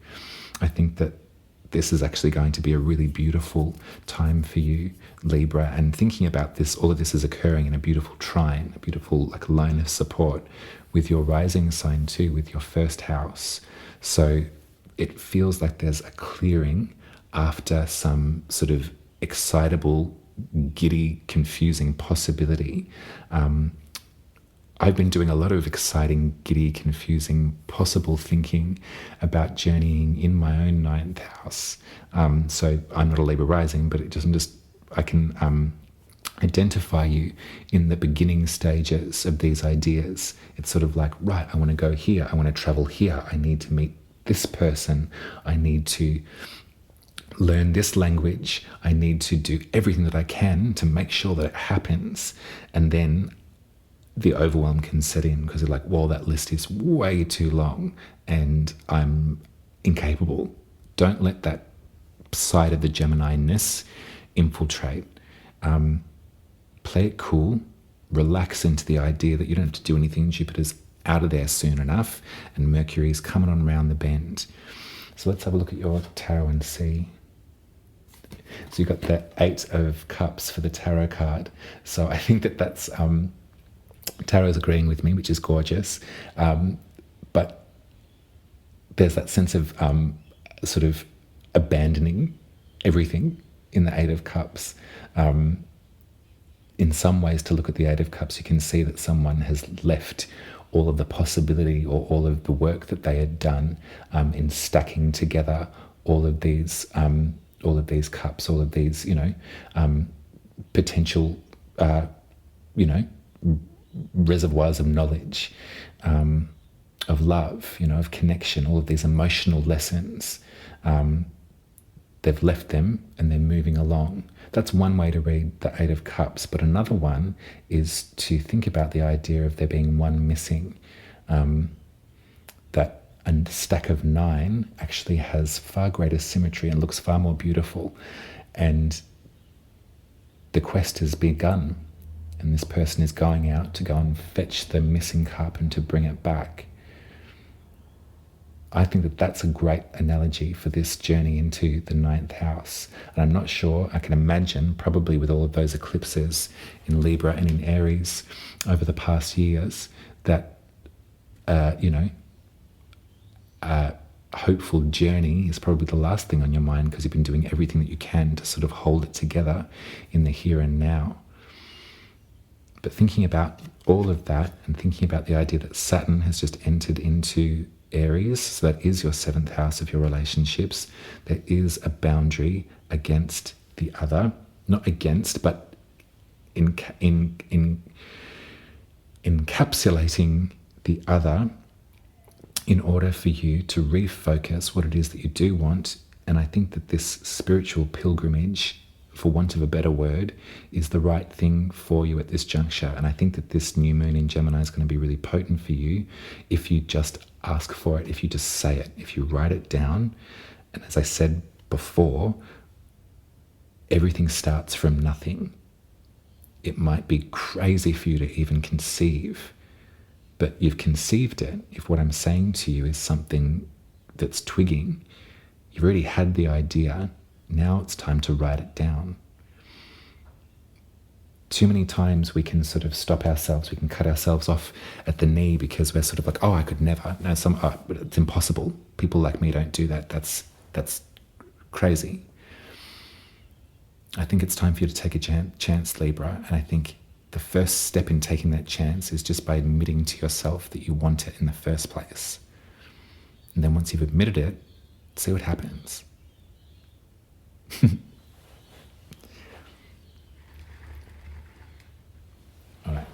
I think that this is actually going to be a really beautiful time for you, Libra, and thinking about this, all of this is occurring in a beautiful trine, a beautiful like line of support with your rising sign too, with your 1st house. So it feels like there's a clearing after some sort of excitable, giddy, confusing possibility I've been doing a lot of exciting, giddy, confusing, possible thinking about journeying in my own ninth house. So I'm not a Libra rising, but I can identify you in the beginning stages of these ideas. It's sort of like, right, I want to go here. I want to travel here. I need to meet this person. I need to learn this language. I need to do everything that I can to make sure that it happens. And then the overwhelm can set in because you're like, well, that list is way too long and I'm incapable. Don't let that side of the Gemini-ness infiltrate. Play it cool, relax into the idea that you don't have to do anything. Jupiter's out of there soon enough and Mercury's coming on around the bend. So let's have a look at your tarot and see. So you've got the 8 of Cups for the tarot card. So I think that's tarot's agreeing with me, which is gorgeous. But there's that sense of sort of abandoning everything in the 8 of Cups. In some ways, to look at the 8 of Cups, you can see that someone has left all of the possibility or all of the work that they had done in stacking together all of these cups, all of these, potential, reservoirs of knowledge, of love, of connection, all of these emotional lessons. They've left them and they're moving along. That's one way to read the 8 of Cups, but another one is to think about the idea of there being one missing. That a stack of 9 actually has far greater symmetry and looks far more beautiful. And the quest has begun. And this person is going out to go and fetch the missing cup and to bring it back. I think that that's a great analogy for this journey into the 9th house. And I'm not sure, I can imagine, probably with all of those eclipses in Libra and in Aries over the past years, that, hopeful journey is probably the last thing on your mind because you've been doing everything that you can to sort of hold it together in the here and now. But thinking about all of that and thinking about the idea that Saturn has just entered into Aries, so that is your 7th house of your relationships, there is a boundary against the other, not against, but encapsulating the other in order for you to refocus what it is that you do want. And I think that this spiritual pilgrimage, for want of a better word, is the right thing for you at this juncture. And I think that this new moon in Gemini is going to be really potent for you if you just ask for it, if you just say it, if you write it down. And as I said before, everything starts from nothing. It might be crazy for you to even conceive, but you've conceived it. If what I'm saying to you is something that's twigging, you've already had the idea. Now it's time to write it down. Too many times we can sort of stop ourselves, we can cut ourselves off at the knee because we're sort of like, oh, I could never. No, but it's impossible. People like me don't do that. That's crazy. I think it's time for you to take a chance, Libra. And I think the first step in taking that chance is just by admitting to yourself that you want it in the first place. And then once you've admitted it, see what happens. All right.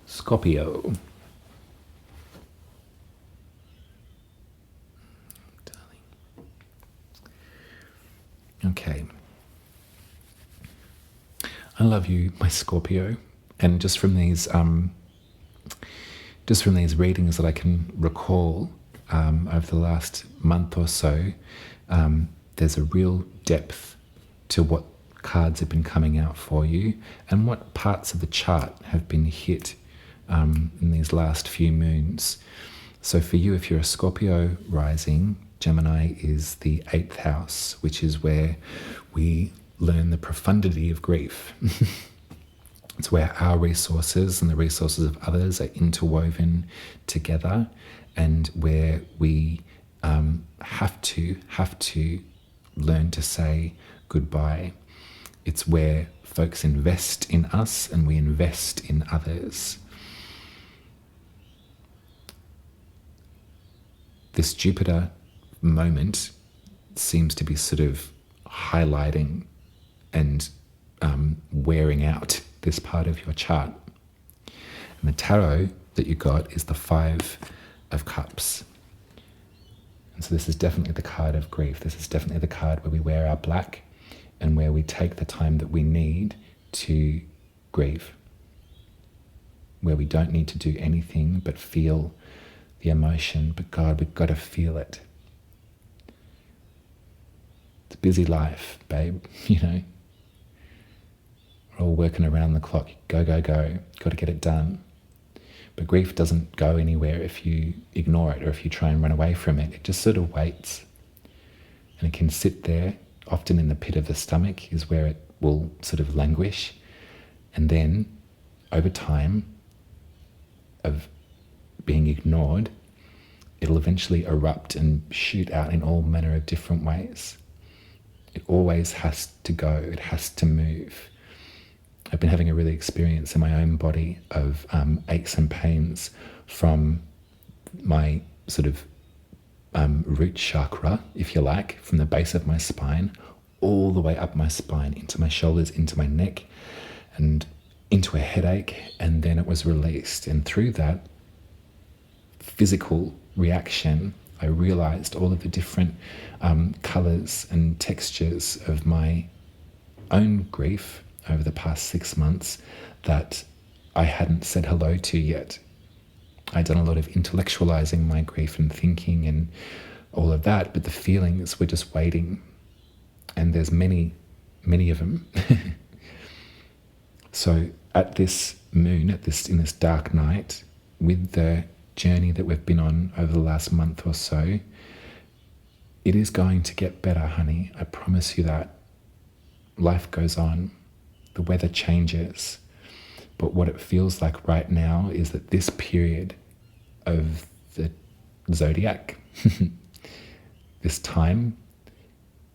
Scorpio. Darling. Okay. I love you, my Scorpio. And just from these readings that I can recall over the last month or so, there's a real depth to what cards have been coming out for you and what parts of the chart have been hit in these last few moons. So for you, if you're a Scorpio rising, Gemini is the 8th house, which is where we learn the profundity of grief. It's where our resources and the resources of others are interwoven together, and where we have to learn to say goodbye. It's where folks invest in us and we invest in others. This Jupiter moment seems to be sort of highlighting and wearing out this part of your chart. And the tarot that you got is the Five of Cups. And so this is definitely the card of grief. This is definitely the card where we wear our black and where we take the time that we need to grieve, where we don't need to do anything but feel the emotion. But God, we've got to feel it. It's a busy life, babe, you know. We're all working around the clock. Go, go, go. Got to get it done. But grief doesn't go anywhere if you ignore it or if you try and run away from it. It just sort of waits. And it can sit there, often in the pit of the stomach is where it will sort of languish. And then, over time of being ignored, it'll eventually erupt and shoot out in all manner of different ways. It always has to go. It has to move. I've been having a really experience in my own body of aches and pains from my sort of root chakra, if you like, from the base of my spine, all the way up my spine, into my shoulders, into my neck, and into a headache, and then it was released. And through that physical reaction, I realized all of the different colors and textures of my own grief over the past 6 months that I hadn't said hello to yet. I'd done a lot of intellectualizing my grief and thinking and all of that, but the feelings were just waiting. And there's many, many of them. So at this moon, in this dark night, with the journey that we've been on over the last month or so, it is going to get better, honey. I promise you that. Life goes on. The weather changes. But what it feels like right now is that this period of the zodiac, this time,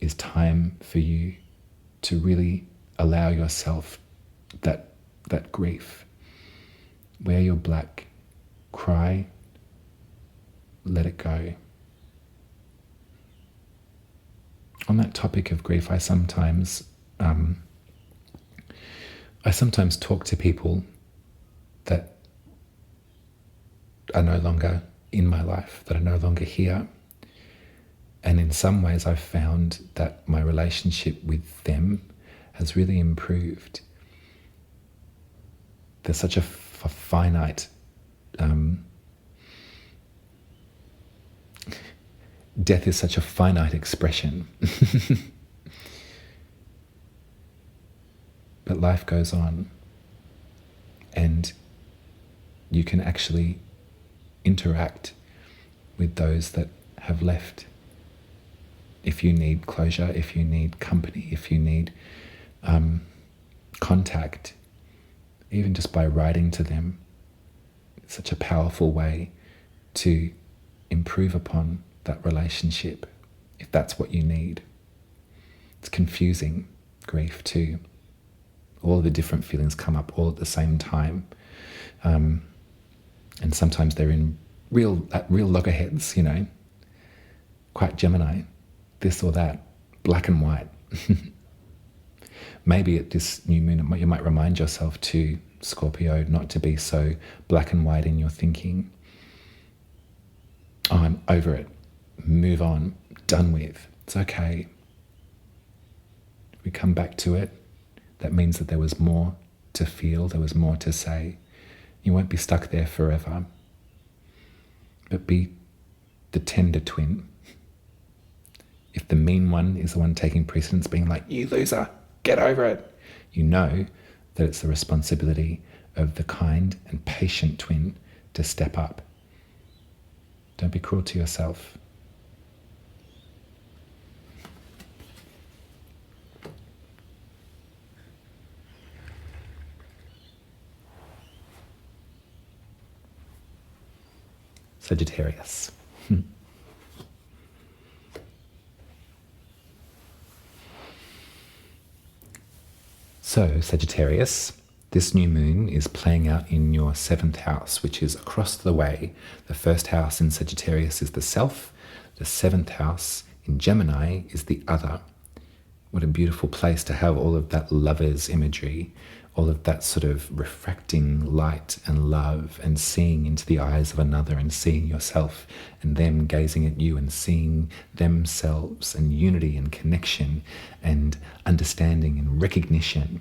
is time for you to really allow yourself that grief. Wear your black, cry, let it go. On that topic of grief, I sometimes talk to people that are no longer in my life, that are no longer here. And in some ways I've found that my relationship with them has really improved. There's such a finite death is such a finite expression. But life goes on, and you can actually interact with those that have left. If you need closure, if you need company, if you need contact, even just by writing to them, it's such a powerful way to improve upon that relationship, if that's what you need. It's confusing, grief too. All the different feelings come up all at the same time. And sometimes they're in real loggerheads, you know, quite Gemini, this or that, black and white. Maybe at this new moon, you might remind yourself to, Scorpio, not to be so black and white in your thinking. Oh, I'm over it. Move on. Done with. It's okay. If we come back to it, that means that there was more to feel, there was more to say. You won't be stuck there forever. But be the tender twin. If the mean one is the one taking precedence, being like, you loser, get over it, you know that it's the responsibility of the kind and patient twin to step up. Don't be cruel to yourself. Sagittarius. So, Sagittarius, this new moon is playing out in your 7th house, which is across the way. The 1st house in Sagittarius is the self. The 7th house in Gemini is the other. What a beautiful place to have all of that lover's imagery, all of that sort of refracting light and love and seeing into the eyes of another and seeing yourself and them gazing at you and seeing themselves and unity and connection and understanding and recognition.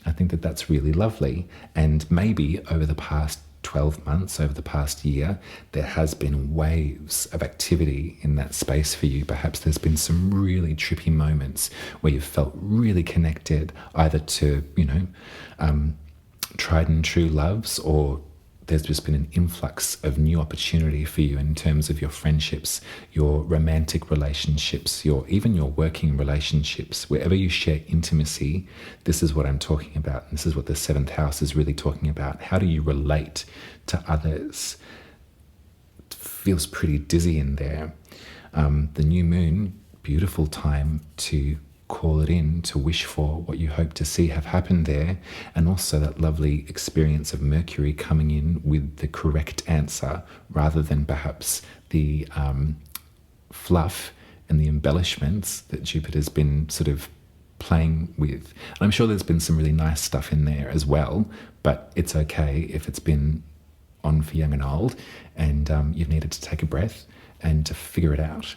I think that that's really lovely. And maybe over the past 12 months, over the past year, there has been waves of activity in that space for you. Perhaps there's been some really trippy moments where you've felt really connected either to, tried and true loves, or there's just been an influx of new opportunity for you in terms of your friendships, your romantic relationships, even your working relationships. Wherever you share intimacy, this is what I'm talking about. And this is what the 7th house is really talking about. How do you relate to others? It feels pretty dizzy in there. The new moon, beautiful time to call it in, to wish for what you hope to see have happened there, and also that lovely experience of Mercury coming in with the correct answer rather than perhaps the fluff and the embellishments that Jupiter's been sort of playing with. And I'm sure there's been some really nice stuff in there as well, but it's okay if it's been on for young and old and you've needed to take a breath and to figure it out.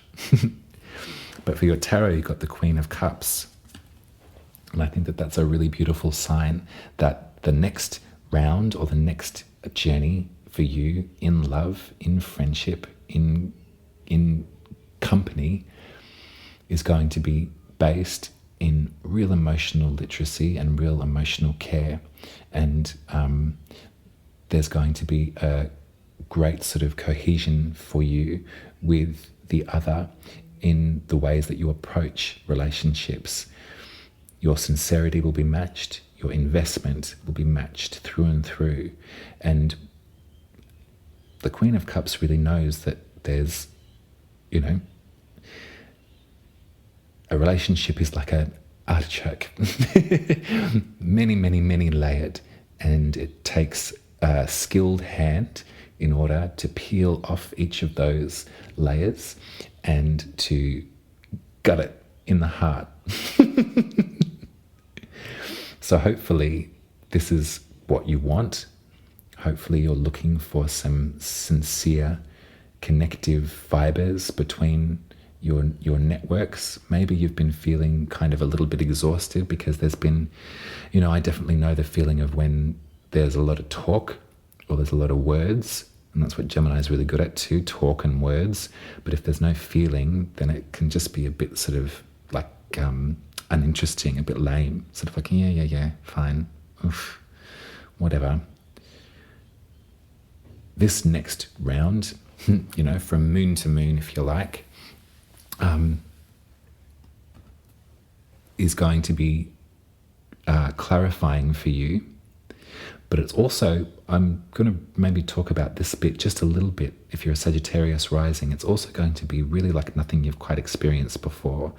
But for your tarot, you've got the Queen of Cups. And I think that that's a really beautiful sign that the next round or the next journey for you in love, in friendship, in company is going to be based in real emotional literacy and real emotional care. And there's going to be a great sort of cohesion for you with the other in the ways that you approach relationships. Your sincerity will be matched, your investment will be matched through and through. And the Queen of Cups really knows that there's, a relationship is like an artichoke, many, many, many layered, and it takes a skilled hand in order to peel off each of those layers and to gut it in the heart. So hopefully this is what you want. Hopefully you're looking for some sincere connective fibers between your networks. Maybe you've been feeling kind of a little bit exhausted because there's been, I definitely know the feeling of when there's a lot of talk or there's a lot of words. And that's what Gemini is really good at too, talk and words. But if there's no feeling, then it can just be a bit sort of like uninteresting, a bit lame. Sort of like, yeah, fine. Oof, whatever. This next round, from moon to moon, if you like, is going to be clarifying for you. But it's also, I'm going to maybe talk about this bit just a little bit. If you're a Sagittarius rising, it's also going to be really like nothing you've quite experienced before.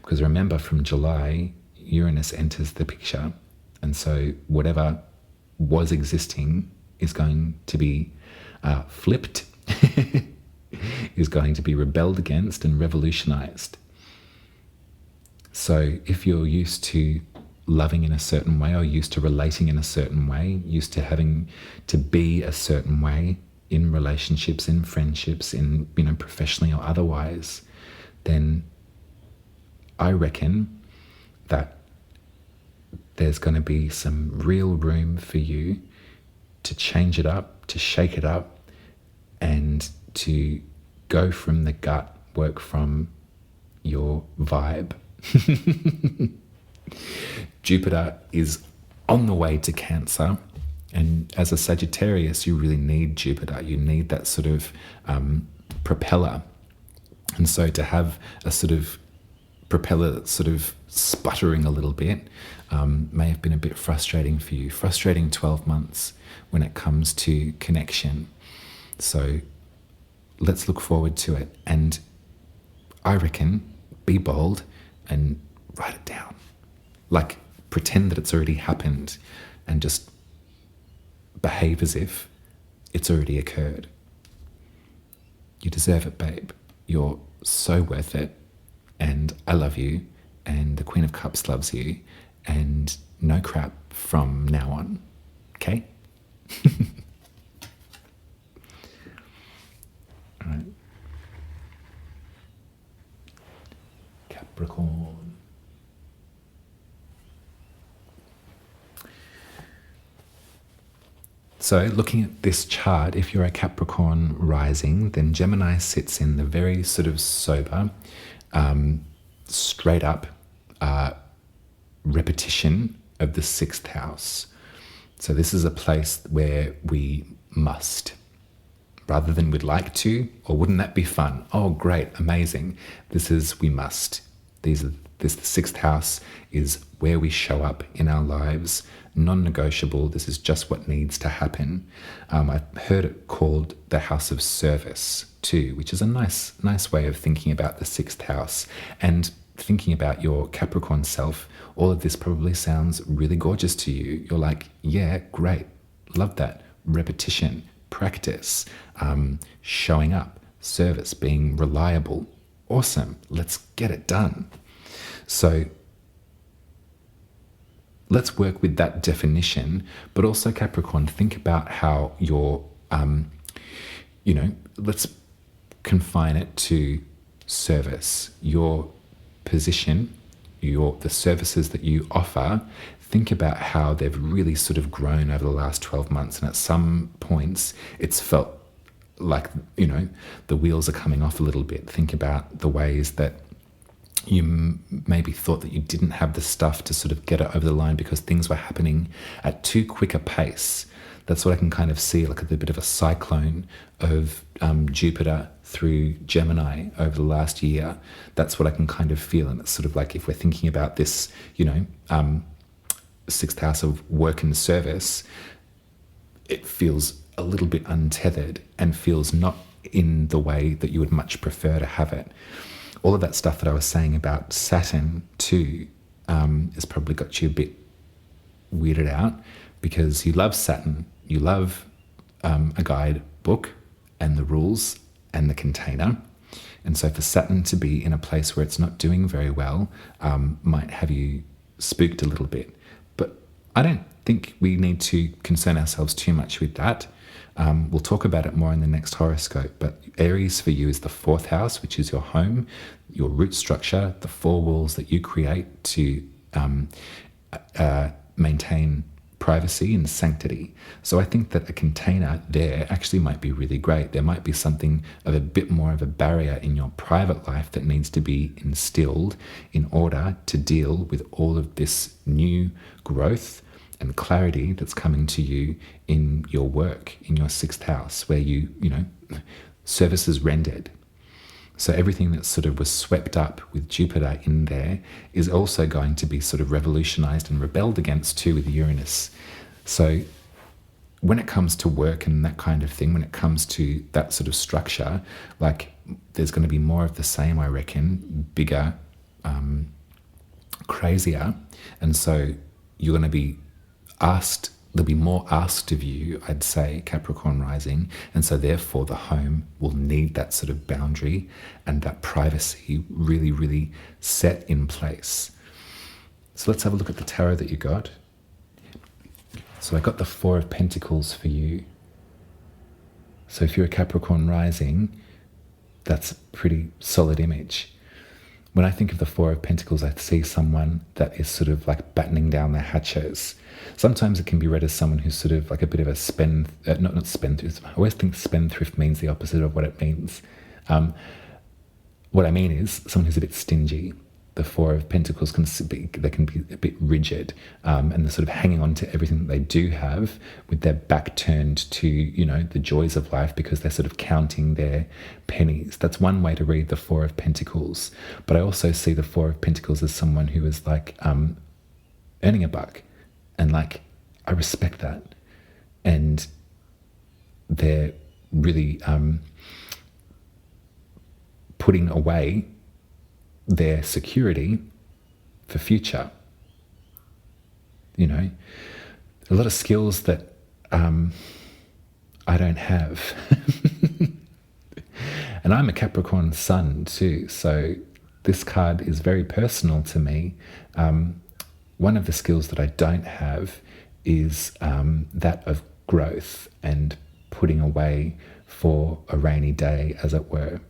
Because remember, from July, Uranus enters the picture. And so whatever was existing is going to be flipped, is going to be rebelled against and revolutionized. So if you're used to loving in a certain way or used to relating in a certain way, used to having to be a certain way in relationships, in friendships, in, professionally or otherwise, then I reckon that there's going to be some real room for you to change it up, to shake it up, and to go from the gut, work from your vibe. Jupiter is on the way to Cancer, and as a Sagittarius, you really need Jupiter. You need that sort of propeller. And so to have a sort of propeller that's sort of sputtering a little bit may have been a bit frustrating for you. Frustrating 12 months when it comes to connection. So let's look forward to it. And I reckon, be bold and write it down. Like, pretend that it's already happened and just behave as if it's already occurred. You deserve it, babe. You're so worth it. And I love you. And the Queen of Cups loves you. And no crap from now on. Okay? All right. Capricorn. So looking at this chart, if you're a Capricorn rising, then Gemini sits in the very sort of sober, straight up repetition of the 6th house. So this is a place where we must, rather than we'd like to, or wouldn't that be fun? Oh, great, amazing. This is we must. The 6th house is where we show up in our lives, non-negotiable. This is just what needs to happen. I've heard it called the house of service too, which is a nice way of thinking about the 6th house and thinking about your Capricorn self. All of this probably sounds really gorgeous to you. You're like, yeah, great, love that. Repetition, practice, showing up, service, being reliable. Awesome, let's get it done. So let's work with that definition, but also Capricorn, think about how you're, let's confine it to service, your position, the services that you offer. Think about how they've really sort of grown over the last 12 months. And at some points, it's felt like, the wheels are coming off a little bit. Think about the ways that you maybe thought that you didn't have the stuff to sort of get it over the line because things were happening at too quick a pace. That's what I can kind of see, like a bit of a cyclone of Jupiter through Gemini over the last year. That's what I can kind of feel. And it's sort of like if we're thinking about this, 6th house of work and service, it feels a little bit untethered and feels not in the way that you would much prefer to have it. All of that stuff that I was saying about Saturn too has probably got you a bit weirded out because you love Saturn, you love a guide book and the rules and the container. And so for Saturn to be in a place where it's not doing very well might have you spooked a little bit. But I don't think we need to concern ourselves too much with that. We'll talk about it more in the next horoscope, but Aries for you is the 4th house, which is your home, your root structure, the 4 walls that you create to maintain privacy and sanctity. So I think that a container there actually might be really great. There might be something of a bit more of a barrier in your private life that needs to be instilled in order to deal with all of this new growth and clarity that's coming to you in your work, in your 6th house, where service is rendered. So everything that sort of was swept up with Jupiter in there is also going to be sort of revolutionized and rebelled against too with Uranus. So when it comes to work and that kind of thing, when it comes to that sort of structure, like there's going to be more of the same, I reckon, bigger, crazier. And so you're going to be asked, there'll be more asked of you, I'd say, Capricorn rising, and so therefore the home will need that sort of boundary and that privacy really, really set in place. So let's have a look at the tarot that you got. So I got the 4 of Pentacles for you. So if you're a Capricorn rising, that's a pretty solid image. When I think of the 4 of Pentacles, I see someone that is sort of like battening down their hatches. Sometimes it can be read as someone who's sort of like a bit of a not spendthrift. I always think spendthrift means the opposite of what it means. What I mean is someone who's a bit stingy. The 4 of Pentacles can be a bit rigid, and they're sort of hanging on to everything that they do have with their back turned to, the joys of life because they're sort of counting their pennies. That's one way to read the 4 of Pentacles. But I also see the 4 of Pentacles as someone who is like earning a buck. And like, I respect that. And they're really putting away their security for future. you know, a lot of skills that I don't have. And I'm a Capricorn sun too, so this card is very personal to me. One of the skills that I don't have is that of growth and putting away for a rainy day, as it were.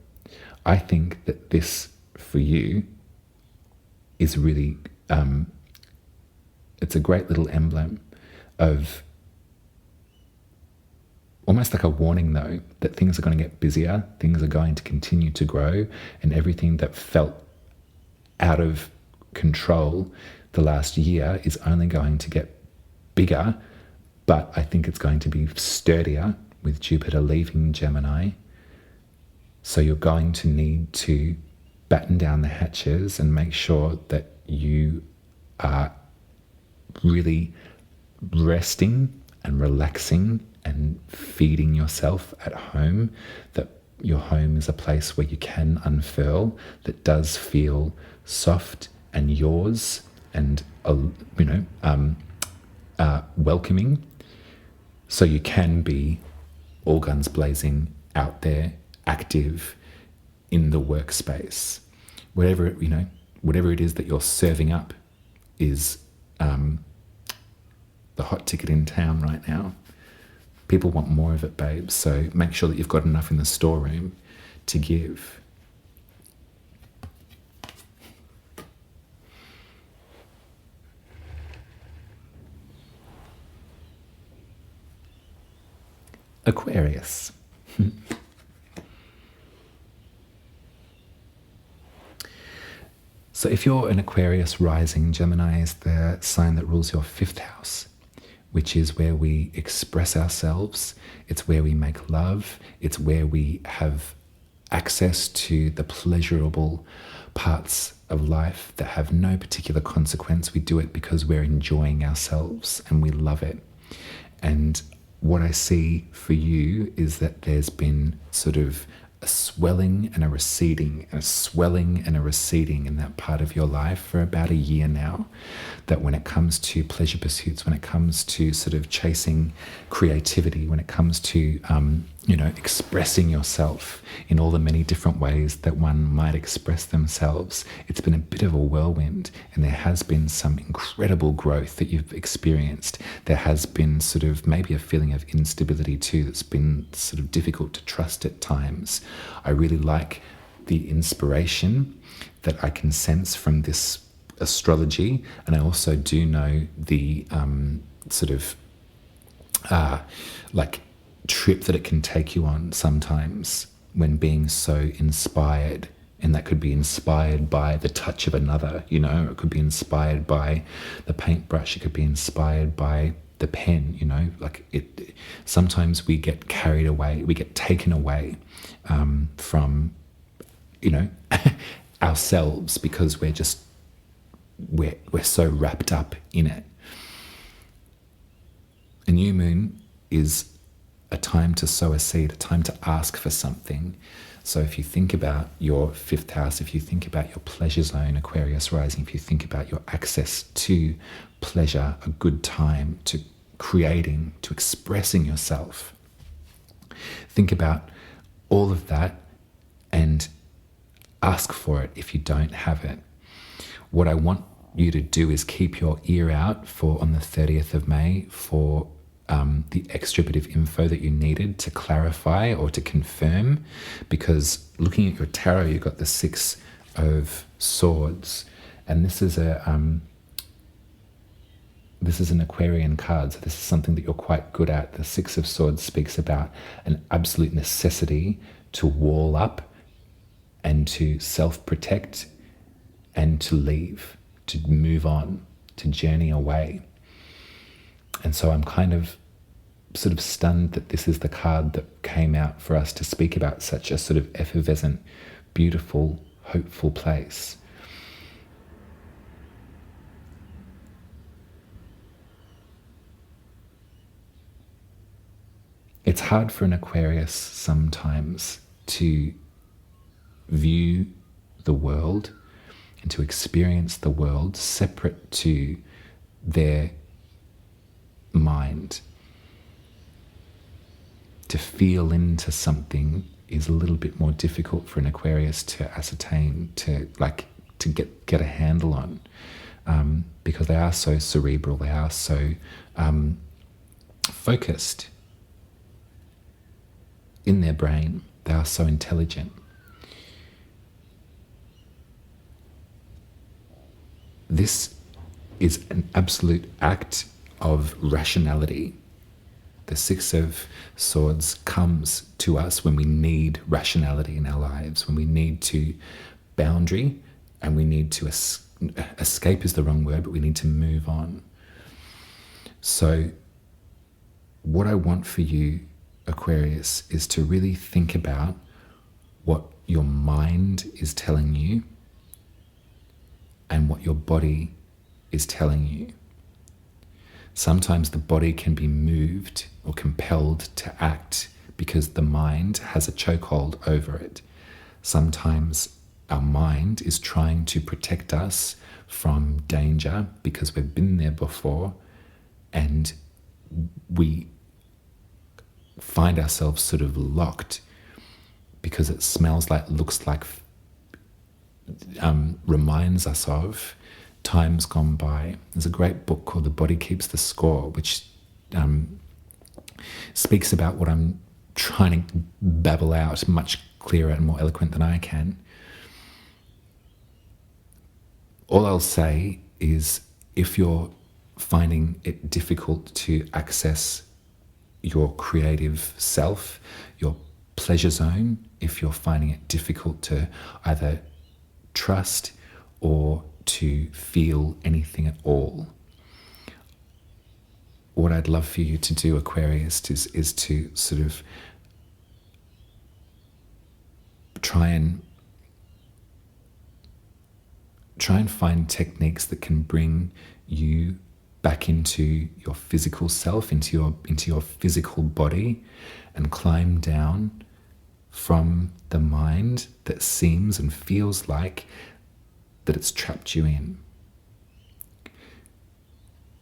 I think that this, for you, is really, it's a great little emblem of almost like a warning, though, that things are going to get busier, things are going to continue to grow, and everything that felt out of control the last year is only going to get bigger, but I think it's going to be sturdier with Jupiter leaving Gemini. So you're going to need to batten down the hatches and make sure that you are really resting and relaxing and feeding yourself at home, that your home is a place where you can unfurl, that does feel soft and yours and welcoming, so you can be all guns blazing out there, active in the workspace. Whatever it is that you're serving up is the hot ticket in town right now. People want more of it, babes, so make sure that you've got enough in the storeroom to give. Aquarius. So if you're an Aquarius rising, Gemini is the sign that rules your 5th house, which is where we express ourselves. It's where we make love. It's where we have access to the pleasurable parts of life that have no particular consequence. We do it because we're enjoying ourselves and we love it. And what I see for you is that there's been sort of a swelling and a receding, and a swelling and a receding in that part of your life for about a year now. That when it comes to pleasure pursuits, when it comes to sort of chasing creativity, when it comes to expressing yourself in all the many different ways that one might express themselves, it's been a bit of a whirlwind, and there has been some incredible growth that you've experienced. There has been sort of maybe a feeling of instability too that's been sort of difficult to trust at times. I really like the inspiration that I can sense from this astrology, and I also do know the trip that it can take you on sometimes when being so inspired. And that could be inspired by the touch of another, it could be inspired by the paintbrush, it could be inspired by the pen, sometimes we get carried away, we get taken away from ourselves, because we're so wrapped up in it. A new moon is a time to sow a seed, a time to ask for something. So if you think about your 5th house, if you think about your pleasure zone, Aquarius rising, if you think about your access to pleasure, a good time, to creating, to expressing yourself, think about all of that and ask for it if you don't have it. What I want you to do is keep your ear out for on the 30th of May for the extra bit of info that you needed to clarify or to confirm, because looking at your tarot, you've got the 6 of Swords, and this is an Aquarian card, so this is something that you're quite good at. The 6 of Swords speaks about an absolute necessity to wall up and to self-protect and to leave, to move on, to journey away. And so I'm kind of sort of stunned that this is the card that came out for us to speak about such a sort of effervescent, beautiful, hopeful place. It's hard for an Aquarius sometimes to view the world and to experience the world separate to their mind. To feel into something is a little bit more difficult for an Aquarius to ascertain, to get a handle on, because they are so cerebral, they are so focused in their brain, they are so intelligent. This is an absolute act of rationality. The Six of Swords comes to us when we need rationality in our lives, when we need to boundary, and we need to escape is the wrong word, but we need to move on. So what I want for you, Aquarius, is to really think about what your mind is telling you and what your body is telling you. Sometimes the body can be moved or compelled to act because the mind has a chokehold over it. Sometimes our mind is trying to protect us from danger because we've been there before, and we find ourselves sort of locked because it smells like, looks like, reminds us of times gone by. There's a great book called The Body Keeps the Score, which speaks about what I'm trying to babble out much clearer and more eloquent than I can. All I'll say is, if you're finding it difficult to access your creative self, your pleasure zone, if you're finding it difficult to either trust or to feel anything at all, what I'd love for you to do, Aquarius, is to sort of try and find techniques that can bring you back into your physical self, into your physical body, and climb down from the mind that seems and feels like that it's trapped you in.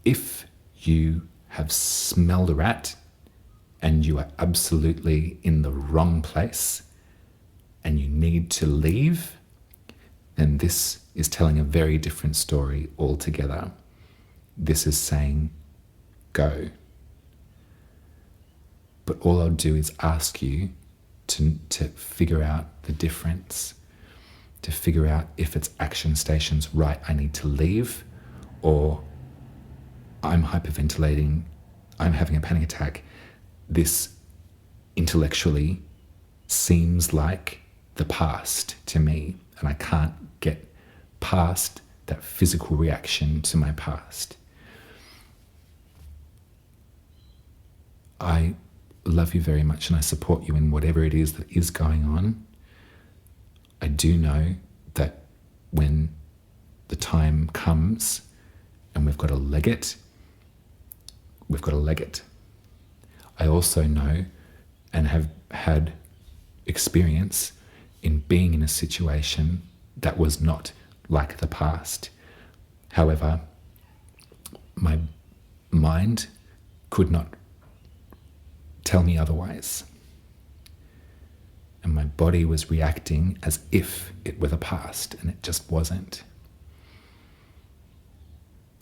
If you have smelled a rat and you are absolutely in the wrong place and you need to leave, then this is telling a very different story altogether. This is saying, go. But all I'll do is ask you to figure out the difference, to figure out if it's action stations, right, I need to leave, or I'm hyperventilating, I'm having a panic attack. This intellectually seems like the past to me, and I can't get past that physical reaction to my past. I love you very much, and I support you in whatever it is that is going on. I do know that when the time comes and we've got to leg it, we've got to leg it. I also know and have had experience in being in a situation that was not like the past. However, my mind could not tell me otherwise. And my body was reacting as if it were the past, and it just wasn't.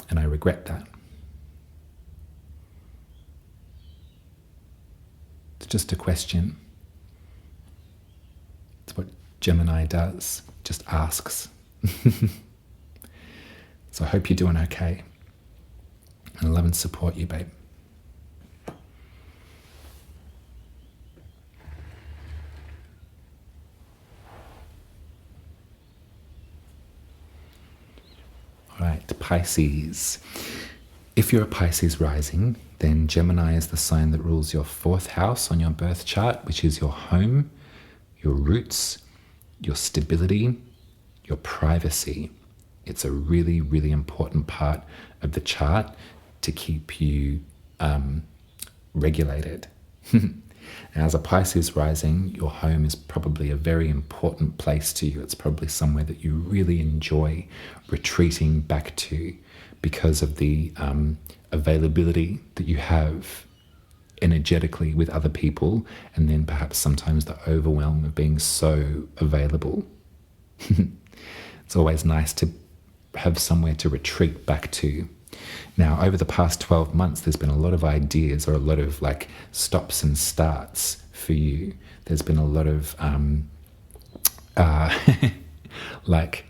And I regret that. It's just a question. It's what Gemini does, just asks. So I hope you're doing okay. And I love and support you, babe. All right, Pisces. If you're a Pisces rising, then Gemini is the sign that rules your 4th house on your birth chart, which is your home, your roots, your stability, your privacy. It's a really, really important part of the chart to keep you regulated. Now, as a Pisces rising, your home is probably a very important place to you. It's probably somewhere that you really enjoy retreating back to because of the availability that you have energetically with other people, and then perhaps sometimes the overwhelm of being so available. It's always nice to have somewhere to retreat back to. Now, over the past 12 months, there's been a lot of ideas, or a lot of like stops and starts for you. There's been a lot of like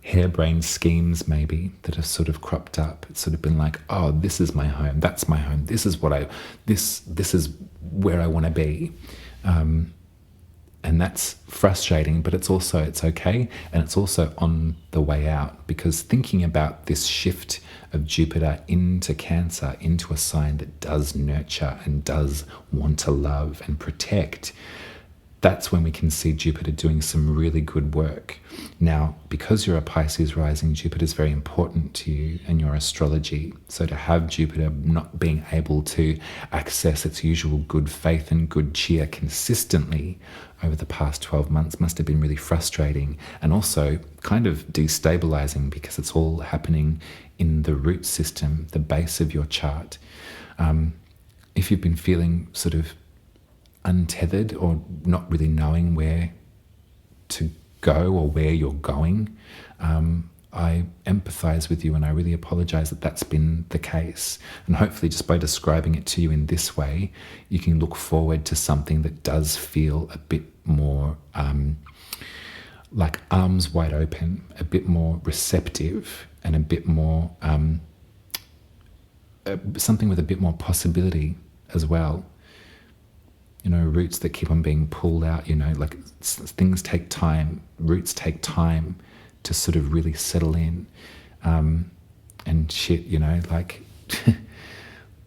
harebrained schemes maybe that have sort of cropped up. It's sort of been like, oh, this is my home, that's my home, this is what this is where I want to be. And that's frustrating, but it's okay, and it's also on the way out, because thinking about this shift of Jupiter into Cancer, into a sign that does nurture and does want to love and protect, that's when we can see Jupiter doing some really good work. Now, because you're a Pisces rising, Jupiter is very important to you and your astrology. So to have Jupiter not being able to access its usual good faith and good cheer consistently over the past 12 months must have been really frustrating, and also kind of destabilizing, because it's all happening in the root system, the base of your chart. If you've been feeling sort of untethered, or not really knowing where to go or where you're going, I empathize with you, and I really apologize that that's been the case. And hopefully just by describing it to you in this way, you can look forward to something that does feel a bit more like arms wide open, a bit more receptive, and a bit more something with a bit more possibility as well. You know, roots that keep on being pulled out, you know, like things take time, roots take time to sort of really settle in. And shit, you know, like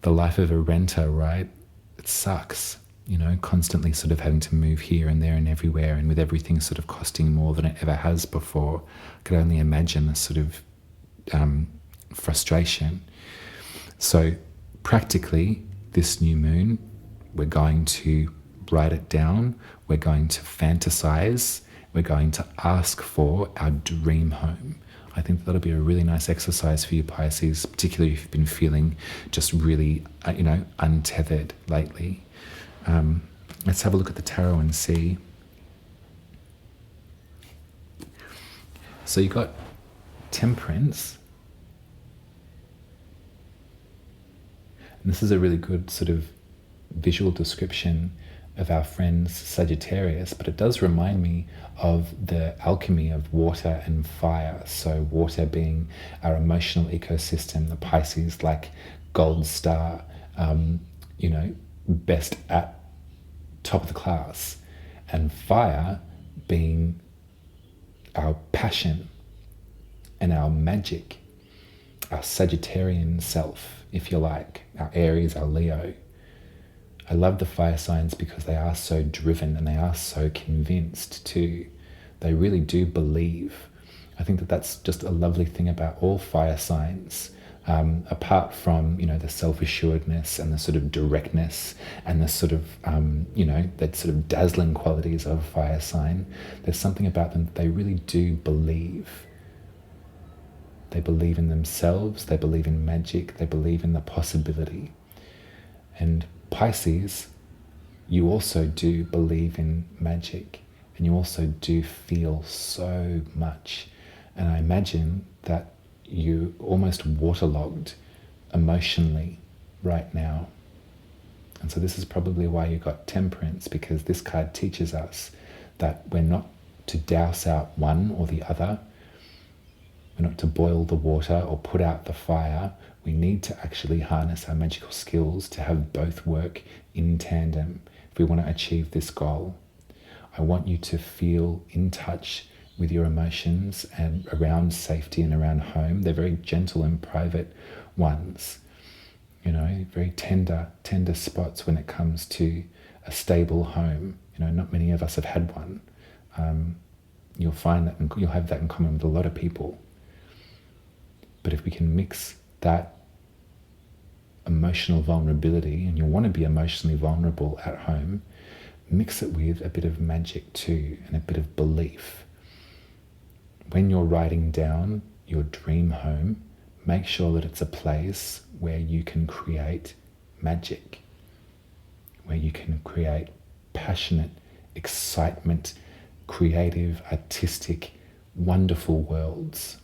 the life of a renter, right? It sucks, you know, constantly sort of having to move here and there and everywhere, and with everything sort of costing more than it ever has before. I could only imagine the sort of frustration. So practically, this new moon, we're going to write it down, we're going to fantasize, we're going to ask for our dream home. I think that'll be a really nice exercise for you, Pisces, particularly if you've been feeling just really, untethered lately. Let's have a look at the tarot and see. So you got Temperance. And this is a really good sort of visual description of our friends Sagittarius, but it does remind me of the alchemy of water and fire. So water being our emotional ecosystem, the Pisces like gold star, best at top of the class, and fire being our passion and our magic, our Sagittarian self, if you like, our Aries, our Leo. I love the fire signs because they are so driven and they are so convinced too. They really do believe. I think that that's just a lovely thing about all fire signs. Apart from, the self-assuredness and the sort of directness and the sort of, that sort of dazzling qualities of a fire sign, there's something about them that they really do believe. They believe in themselves, they believe in magic, they believe in the possibility. And Pisces, you also do believe in magic, and you also do feel so much. And I imagine that you're almost waterlogged emotionally right now. And so this is probably why you got Temperance, because this card teaches us that we're not to douse out one or the other. We're not to boil the water or put out the fire. We need to actually harness our magical skills to have both work in tandem if we want to achieve this goal. I want you to feel in touch with your emotions and around safety and around home. They're very gentle and private ones, very tender spots when it comes to a stable home. Not many of us have had one. You'll find that you'll have that in common with a lot of people. But if we can mix that emotional vulnerability, and you'll want to be emotionally vulnerable at home, mix it with a bit of magic too, and a bit of belief. When you're writing down your dream home, make sure that it's a place where you can create magic, where you can create passionate excitement, creative, artistic, wonderful worlds.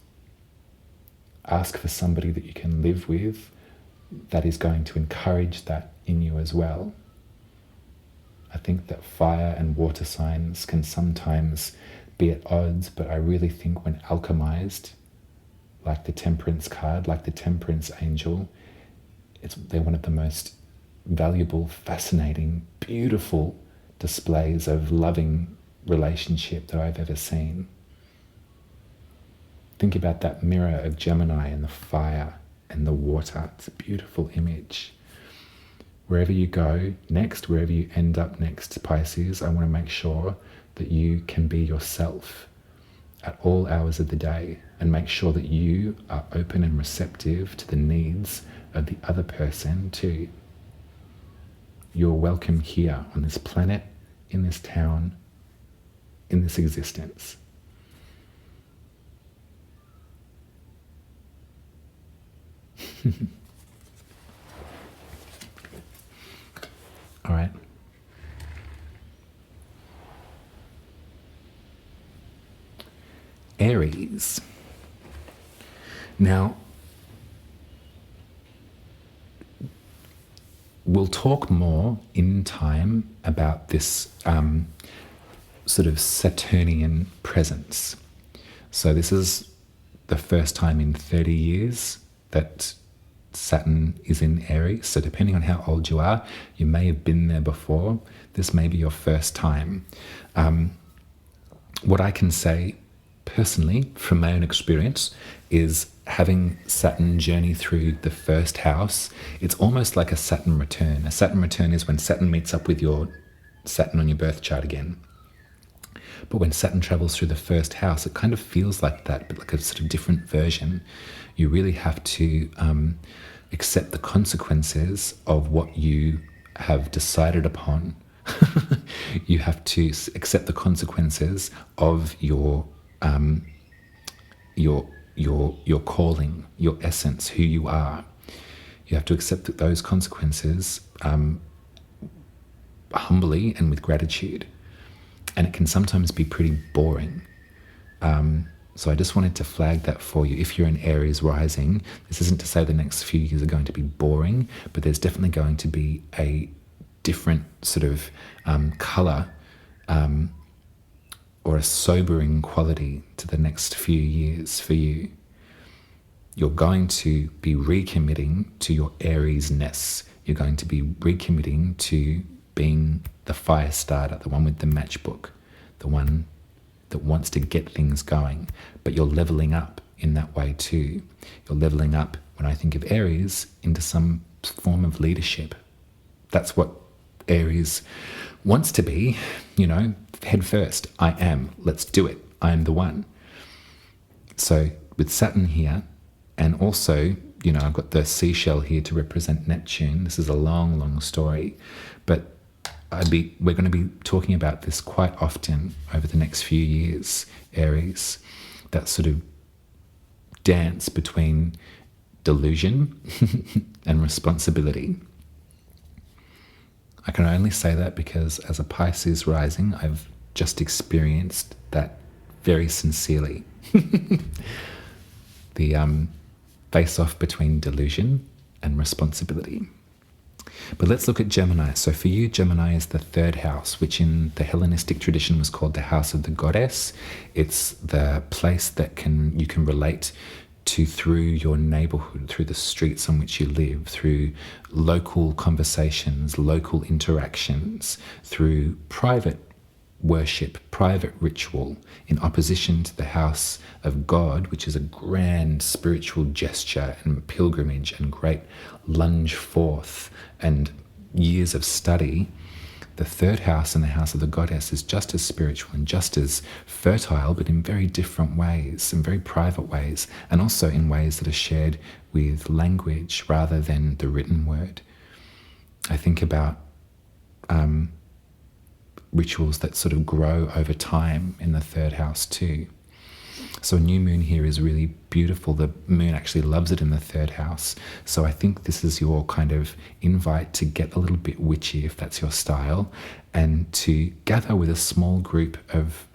Ask for somebody that you can live with that is going to encourage that in you as well. I think that fire and water signs can sometimes be at odds, but I really think when alchemized, like the Temperance card, like the Temperance Angel, they're one of the most valuable, fascinating, beautiful displays of loving relationship that I've ever seen. Think about that mirror of Gemini and the fire and the water. It's a beautiful image. Wherever you go next, wherever you end up next, Pisces, I want to make sure that you can be yourself at all hours of the day, and make sure that you are open and receptive to the needs of the other person too. You're welcome here on this planet, in this town, in this existence. All right. Aries. Now, we'll talk more in time about this sort of Saturnian presence. So this is the first time in 30 years that Saturn is in Aries. So depending on how old you are, you may have been there before. This may be your first time. What I can say personally, from my own experience, is having Saturn journey through the first house, it's almost like a Saturn return. A Saturn return is when Saturn meets up with your Saturn on your birth chart again. But when Saturn travels through the first house, it kind of feels like that, but like a sort of different version. You really have to accept the consequences of what you have decided upon. You have to accept the consequences of your calling, your essence, who you are. You have to accept those consequences humbly and with gratitude. And it can sometimes be pretty boring. So I just wanted to flag that for you. If you're an Aries rising, this isn't to say the next few years are going to be boring, but there's definitely going to be a different sort of colour or a sobering quality to the next few years for you. You're going to be recommitting to your Aries-ness. You're going to be recommitting to being the fire starter, the one with the matchbook, the one that wants to get things going. But you're leveling up in that way too. You're leveling up, when I think of Aries, into some form of leadership. That's what Aries wants to be, head first. I am. Let's do it. I am the one. So with Saturn here, and also, I've got the seashell here to represent Neptune. This is a long, long story, but we're going to be talking about this quite often over the next few years, Aries. That sort of dance between delusion and responsibility. I can only say that because as a Pisces rising, I've just experienced that very sincerely. The face-off between delusion and responsibility. But let's look at Gemini. So for you, Gemini is the third house, which in the Hellenistic tradition was called the house of the goddess. It's the place that you can relate to through your neighborhood, through the streets on which you live, through local conversations, local interactions, through private worship, private ritual, in opposition to the house of God, which is a grand spiritual gesture and pilgrimage and great lunge forth and years of study. The third house and the house of the goddess is just as spiritual and just as fertile, but in very different ways, in very private ways, and also in ways that are shared with language rather than the written word. I think about rituals that sort of grow over time in the third house too. So a new moon here is really beautiful. The moon actually loves it in the third house. So I think this is your kind of invite to get a little bit witchy, if that's your style, and to gather with a small group of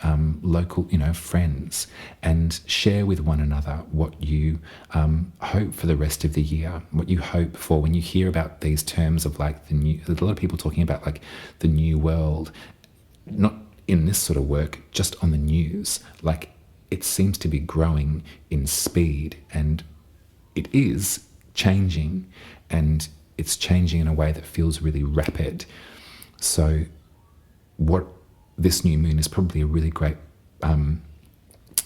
local, friends, and share with one another what you hope for the rest of the year, what you hope for when you hear about these terms of like the new, there's a lot of people talking about like the new world, not in this sort of work, just on the news. Like, it seems to be growing in speed, and it is changing, and it's changing in a way that feels really rapid. So what this new moon is probably a really great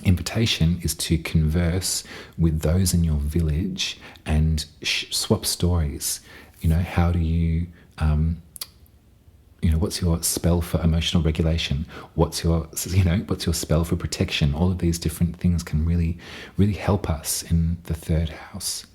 invitation is to converse with those in your village and swap stories. How do you what's your spell for emotional regulation? What's your spell for protection? All of these different things can really, really help us in the third house.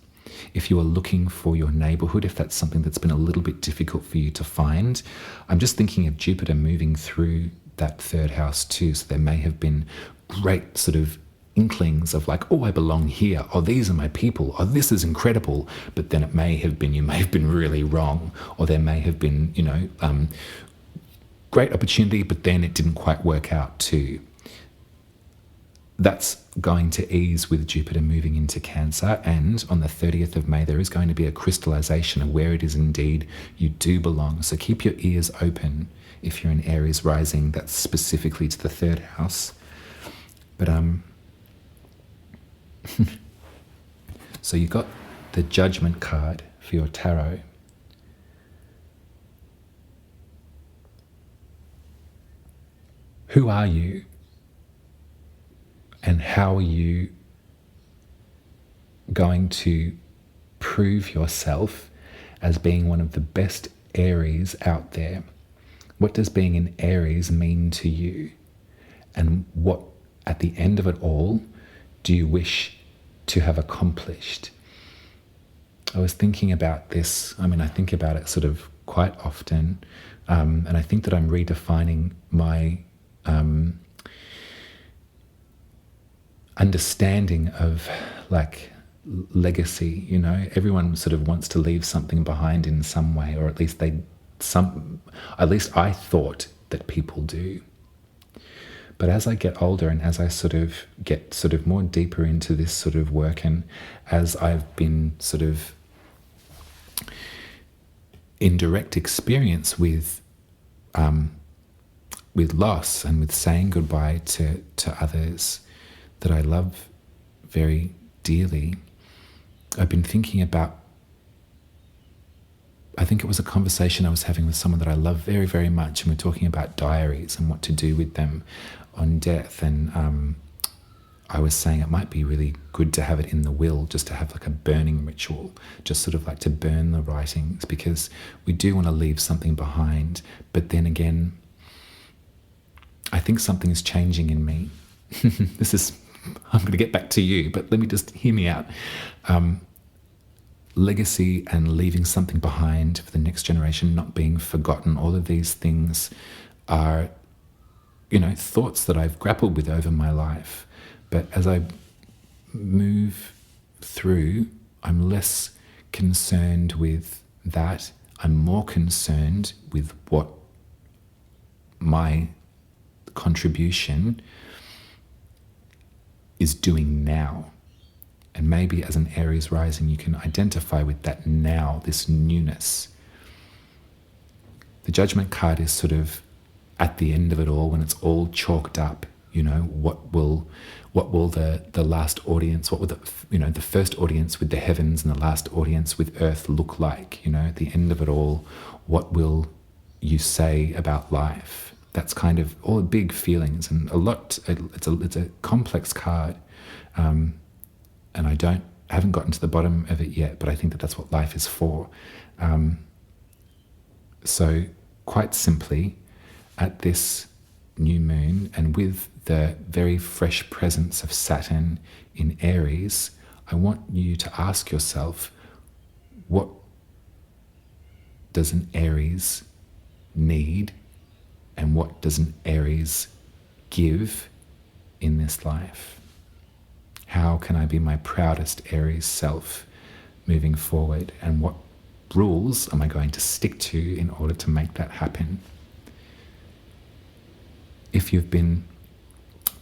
If you are looking for your neighborhood, if that's something that's been a little bit difficult for you to find, I'm just thinking of Jupiter moving through that third house too. So there may have been great sort of inklings of like, oh, I belong here, or these are my people, or this is incredible. But then you may have been really wrong, or there may have been, great opportunity, but then it didn't quite work out too. That's going to ease with Jupiter moving into Cancer, and on the 30th of May there is going to be a crystallization of where it is indeed you do belong. So keep your ears open if you're in Aries rising, that's specifically to the third house. But so you got the Judgment card for your tarot. Who are you? And how are you going to prove yourself as being one of the best Aries out there? What does being an Aries mean to you? And what, at the end of it all, do you wish to have accomplished? I was thinking about this. I think about it sort of quite often. And I think that I'm redefining my understanding of like legacy. Everyone sort of wants to leave something behind in some way, or at least I thought that people do. But as I get older, and as I get more deeper into this sort of work, and as I've been sort of in direct experience with loss and with saying goodbye to others that I love very dearly, I've been thinking about, I think it was a conversation I was having with someone that I love very, very much, and we're talking about diaries and what to do with them on death. And I was saying it might be really good to have it in the will, just to have like a burning ritual, just sort of like to burn the writings, because we do want to leave something behind. But then again, I think something is changing in me. I'm going to get back to you, but let me just hear me out. Legacy and leaving something behind for the next generation, not being forgotten, all of these things are, thoughts that I've grappled with over my life. But as I move through, I'm less concerned with that. I'm more concerned with what my contribution is doing now. And maybe as an Aries rising, you can identify with that now, this newness. The Judgment card is sort of at the end of it all, when it's all chalked up. What will the last audience, what will the first audience with the heavens and the last audience with earth look like? At the end of it all, what will you say about life? That's kind of all the big feelings, and it's a complex card. And I haven't gotten to the bottom of it yet, but I think that that's what life is for. So quite simply, at this new moon, and with the very fresh presence of Saturn in Aries, I want you to ask yourself, what does an Aries need, and what does an Aries give in this life? How can I be my proudest Aries self moving forward? And what rules am I going to stick to in order to make that happen? If you've been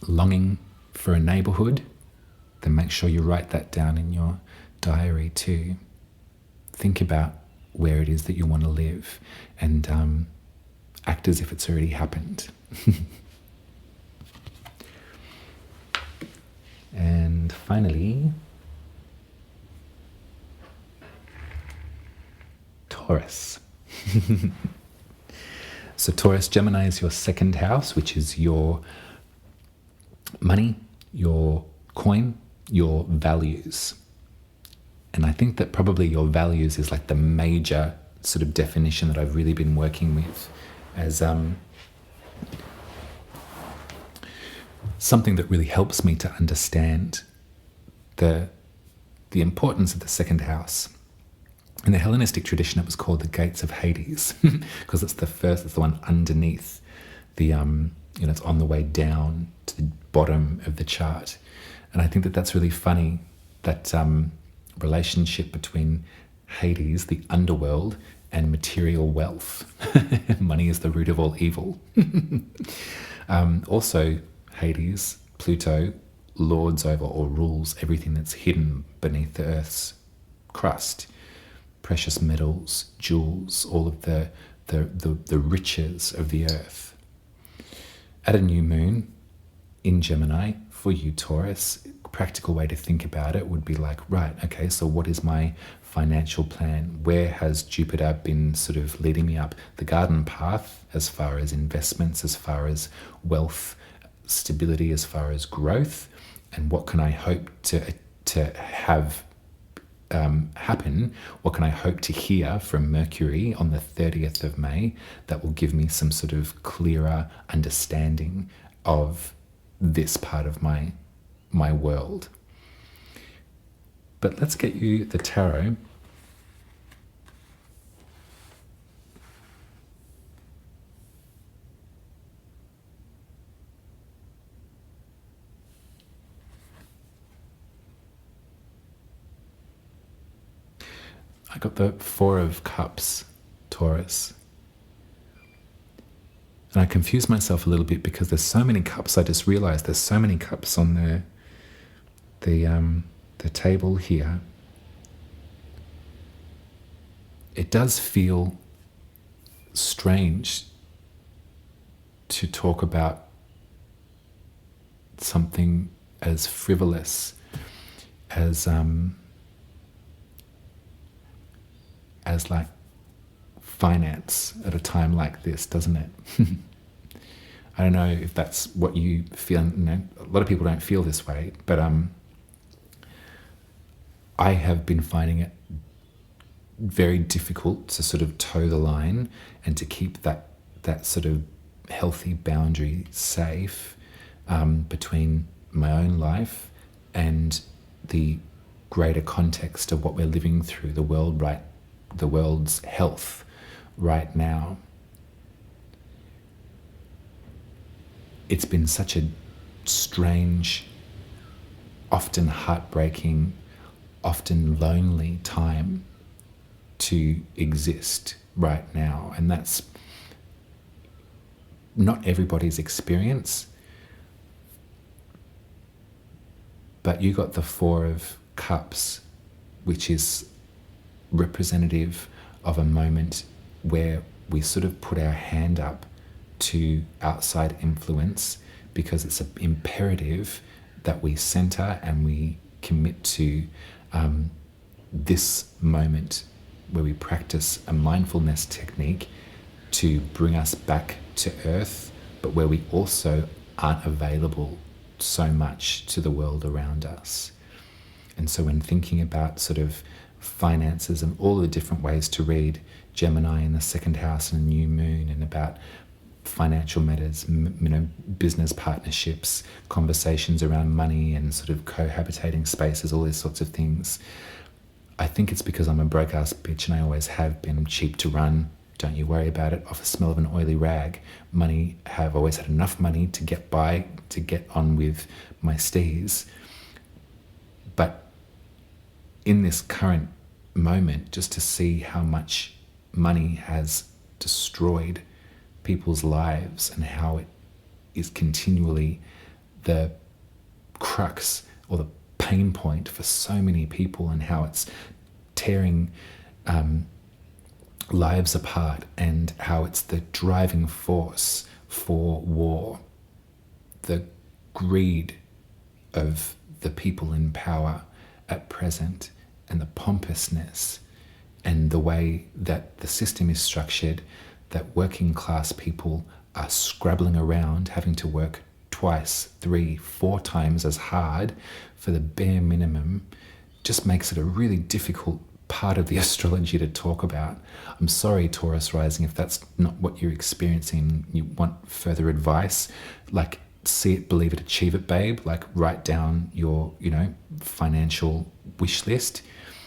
longing for a neighborhood, then make sure you write that down in your diary too. Think about where it is that you want to live and act as if it's already happened. And finally, Taurus. So Taurus, Gemini is your second house, which is your money, your coin, your values. And I think that probably your values is like the major sort of definition that I've really been working with as something that really helps me to understand the importance of the second house. In the Hellenistic tradition, it was called the gates of Hades because it's the one underneath the, it's on the way down to the bottom of the chart. And I think that that's really funny, that relationship between Hades, the underworld, and material wealth. Money is the root of all evil. Also, Hades, Pluto, lords over or rules everything that's hidden beneath the Earth's crust. Precious metals, jewels, all of the riches of the Earth. At a new moon in Gemini, for you Taurus, a practical way to think about it would be like, right, okay, so what is my financial plan? Where has Jupiter been sort of leading me up the garden path as far as investments, as far as wealth, stability, as far as growth? And what can I hope to have happen? What can I hope to hear from Mercury on the 30th of May that will give me some sort of clearer understanding of this part of my world? But let's get you the tarot. I got the Four of Cups, Taurus. And I confused myself a little bit because there's so many cups. I just realized there's so many cups on the table here. It does feel strange to talk about something as frivolous as like finance at a time like this, doesn't it? I don't know if that's what you feel. A lot of people don't feel this way, but I have been finding it very difficult to sort of toe the line and to keep that sort of healthy boundary safe between my own life and the greater context of what we're living through, the world's health right now. It's been such a strange, often heartbreaking, often lonely time to exist right now. And that's not everybody's experience. But you got the Four of Cups, which is representative of a moment where we sort of put our hand up to outside influence because it's imperative that we center and we commit to this moment where we practice a mindfulness technique to bring us back to earth, but where we also aren't available so much to the world around us. And so when thinking about sort of finances and all the different ways to read Gemini in the second house and a new moon, and about financial matters, business partnerships, conversations around money and sort of cohabitating spaces, all these sorts of things. I think it's because I'm a broke ass bitch and I always have been. Cheap to run, don't you worry about it, off the smell of an oily rag. Money, have always had enough money to get by, to get on with my steez. in this current moment, just to see how much money has destroyed people's lives and how it is continually the crux or the pain point for so many people, and how it's tearing lives apart, and how it's the driving force for war. The greed of the people in power at present, and the pompousness, and the way that the system is structured, that working class people are scrabbling around, having to work twice, 3, 4 times as hard for the bare minimum, just makes it a really difficult part of the astrology to talk about. I'm sorry, Taurus rising, if that's not what you're experiencing. You want further advice, like see it, believe it, achieve it, babe. Like write down your, financial wish list.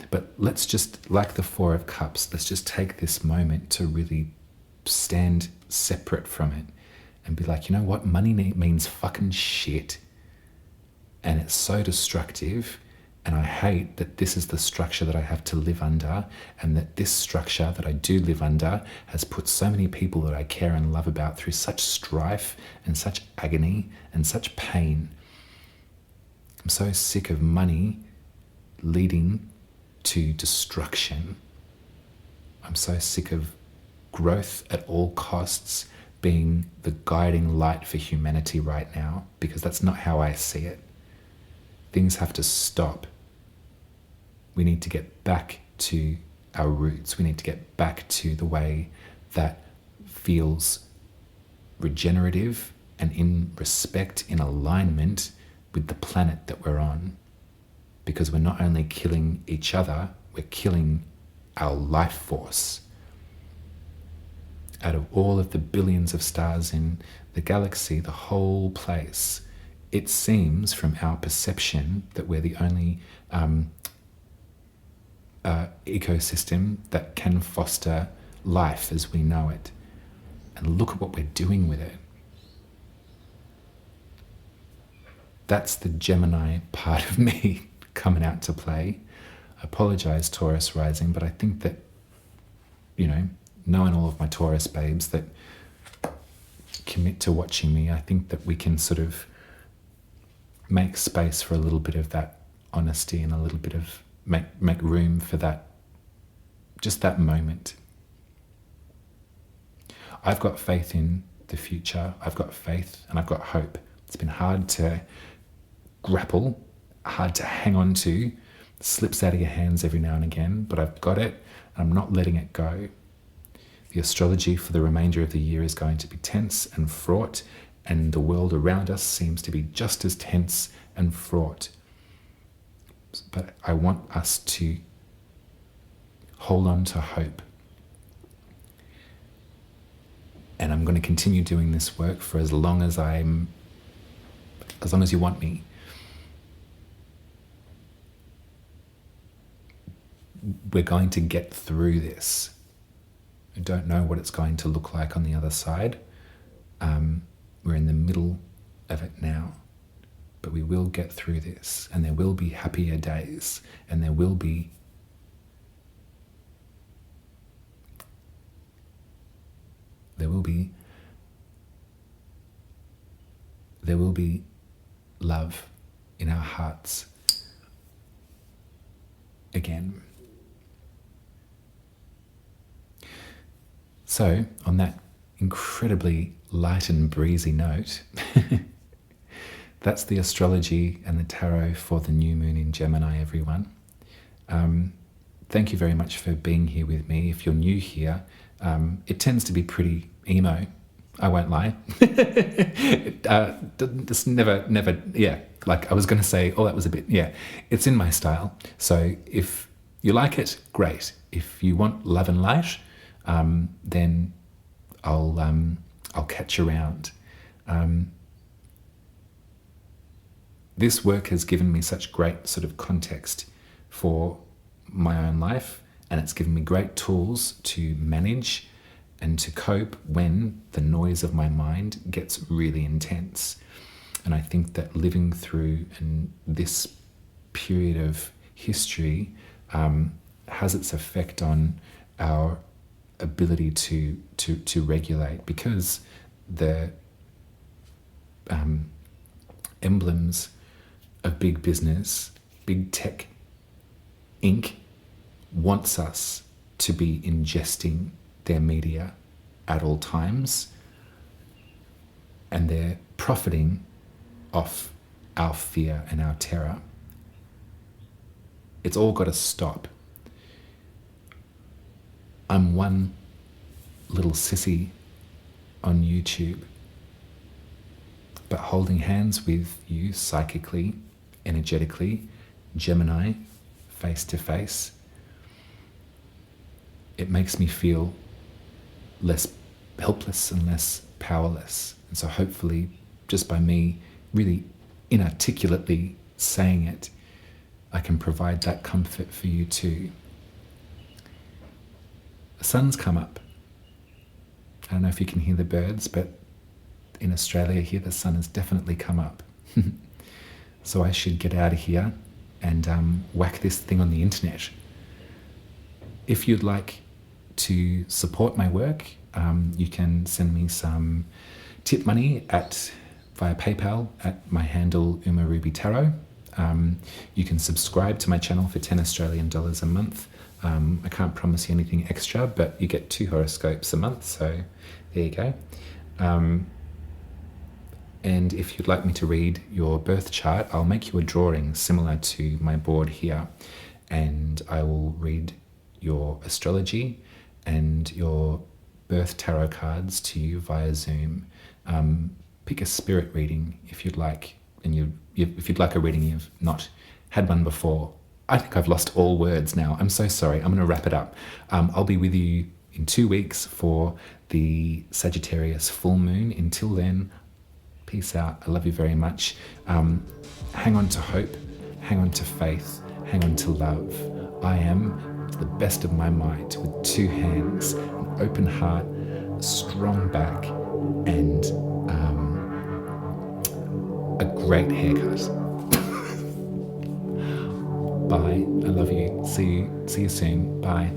But let's just, like the 4 of Cups, let's just take this moment to really stand separate from it and be like, you know what? Money means fucking shit. And it's so destructive. And I hate that this is the structure that I have to live under, and that this structure that I do live under has put so many people that I care and love about through such strife and such agony and such pain. I'm so sick of money leading to destruction. I'm so sick of growth at all costs being the guiding light for humanity right now, because that's not how I see it. Things have to stop. We need to get back to our roots. We need to get back to the way that feels regenerative and in respect, in alignment with the planet that we're on. Because we're not only killing each other, we're killing our life force. Out of all of the billions of stars in the galaxy, the whole place, it seems from our perception that we're the only ecosystem that can foster life as we know it. And look at what we're doing with it. That's the Gemini part of me coming out to play. I apologize, Taurus rising, but I think that, knowing all of my Taurus babes that commit to watching me, I think that we can sort of make space for a little bit of that honesty and a little bit of make room for that, just that moment. I've got faith in the future. I've got faith and I've got hope. It's been hard to grapple, hard to hang on to, slips out of your hands every now and again, but I've got it and I'm not letting it go. The astrology for the remainder of the year is going to be tense and fraught, and the world around us seems to be just as tense and fraught. But I want us to hold on to hope. And I'm going to continue doing this work for as long as you want me. We're going to get through this. I don't know what it's going to look like on the other side. We're in the middle of it now, but we will get through this, and there will be happier days, and there will be love in our hearts again. So, on that incredibly light and breezy note, that's the astrology and the tarot for the new moon in Gemini, everyone. Thank you very much for being here with me. If you're new here, it tends to be pretty emo, I won't lie. It's never, like I was going to say, that was a bit, it's in my style. So if you like it, great. If you want love and light, then I'll catch you around. This work has given me such great sort of context for my own life, and it's given me great tools to manage and to cope when the noise of my mind gets really intense. And I think that living through this period of history has its effect on our ability to regulate, because the emblems of big business, big tech, Inc. wants us to be ingesting their media at all times, and they're profiting off our fear and our terror. It's all got to stop. I'm one little sissy on YouTube, but holding hands with you psychically, energetically, Gemini, face to face, it makes me feel less helpless and less powerless. And so hopefully, just by me really inarticulately saying it, I can provide that comfort for you too. The sun's come up. I don't know if you can hear the birds, but in Australia here, the sun has definitely come up. So I should get out of here and whack this thing on the internet. If you'd like to support my work, you can send me some tip money via PayPal at my handle UmaRubyTarot. You can subscribe to my channel for $10 a month. I can't promise you anything extra, but you get 2 horoscopes a month, so there you go. And if you'd like me to read your birth chart, I'll make you a drawing similar to my board here, and I will read your astrology and your birth tarot cards to you via Zoom. Pick a spirit reading if you'd like, and if you'd like a reading you've not had one before. I think I've lost all words now. I'm so sorry. I'm going to wrap it up. I'll be with you in 2 weeks for the Sagittarius full moon. Until then, peace out. I love you very much. Hang on to hope, hang on to faith, hang on to love. I am, to the best of my might, with 2 hands, an open heart, a strong back, and a great haircut. Bye. I love you. See you soon. Bye.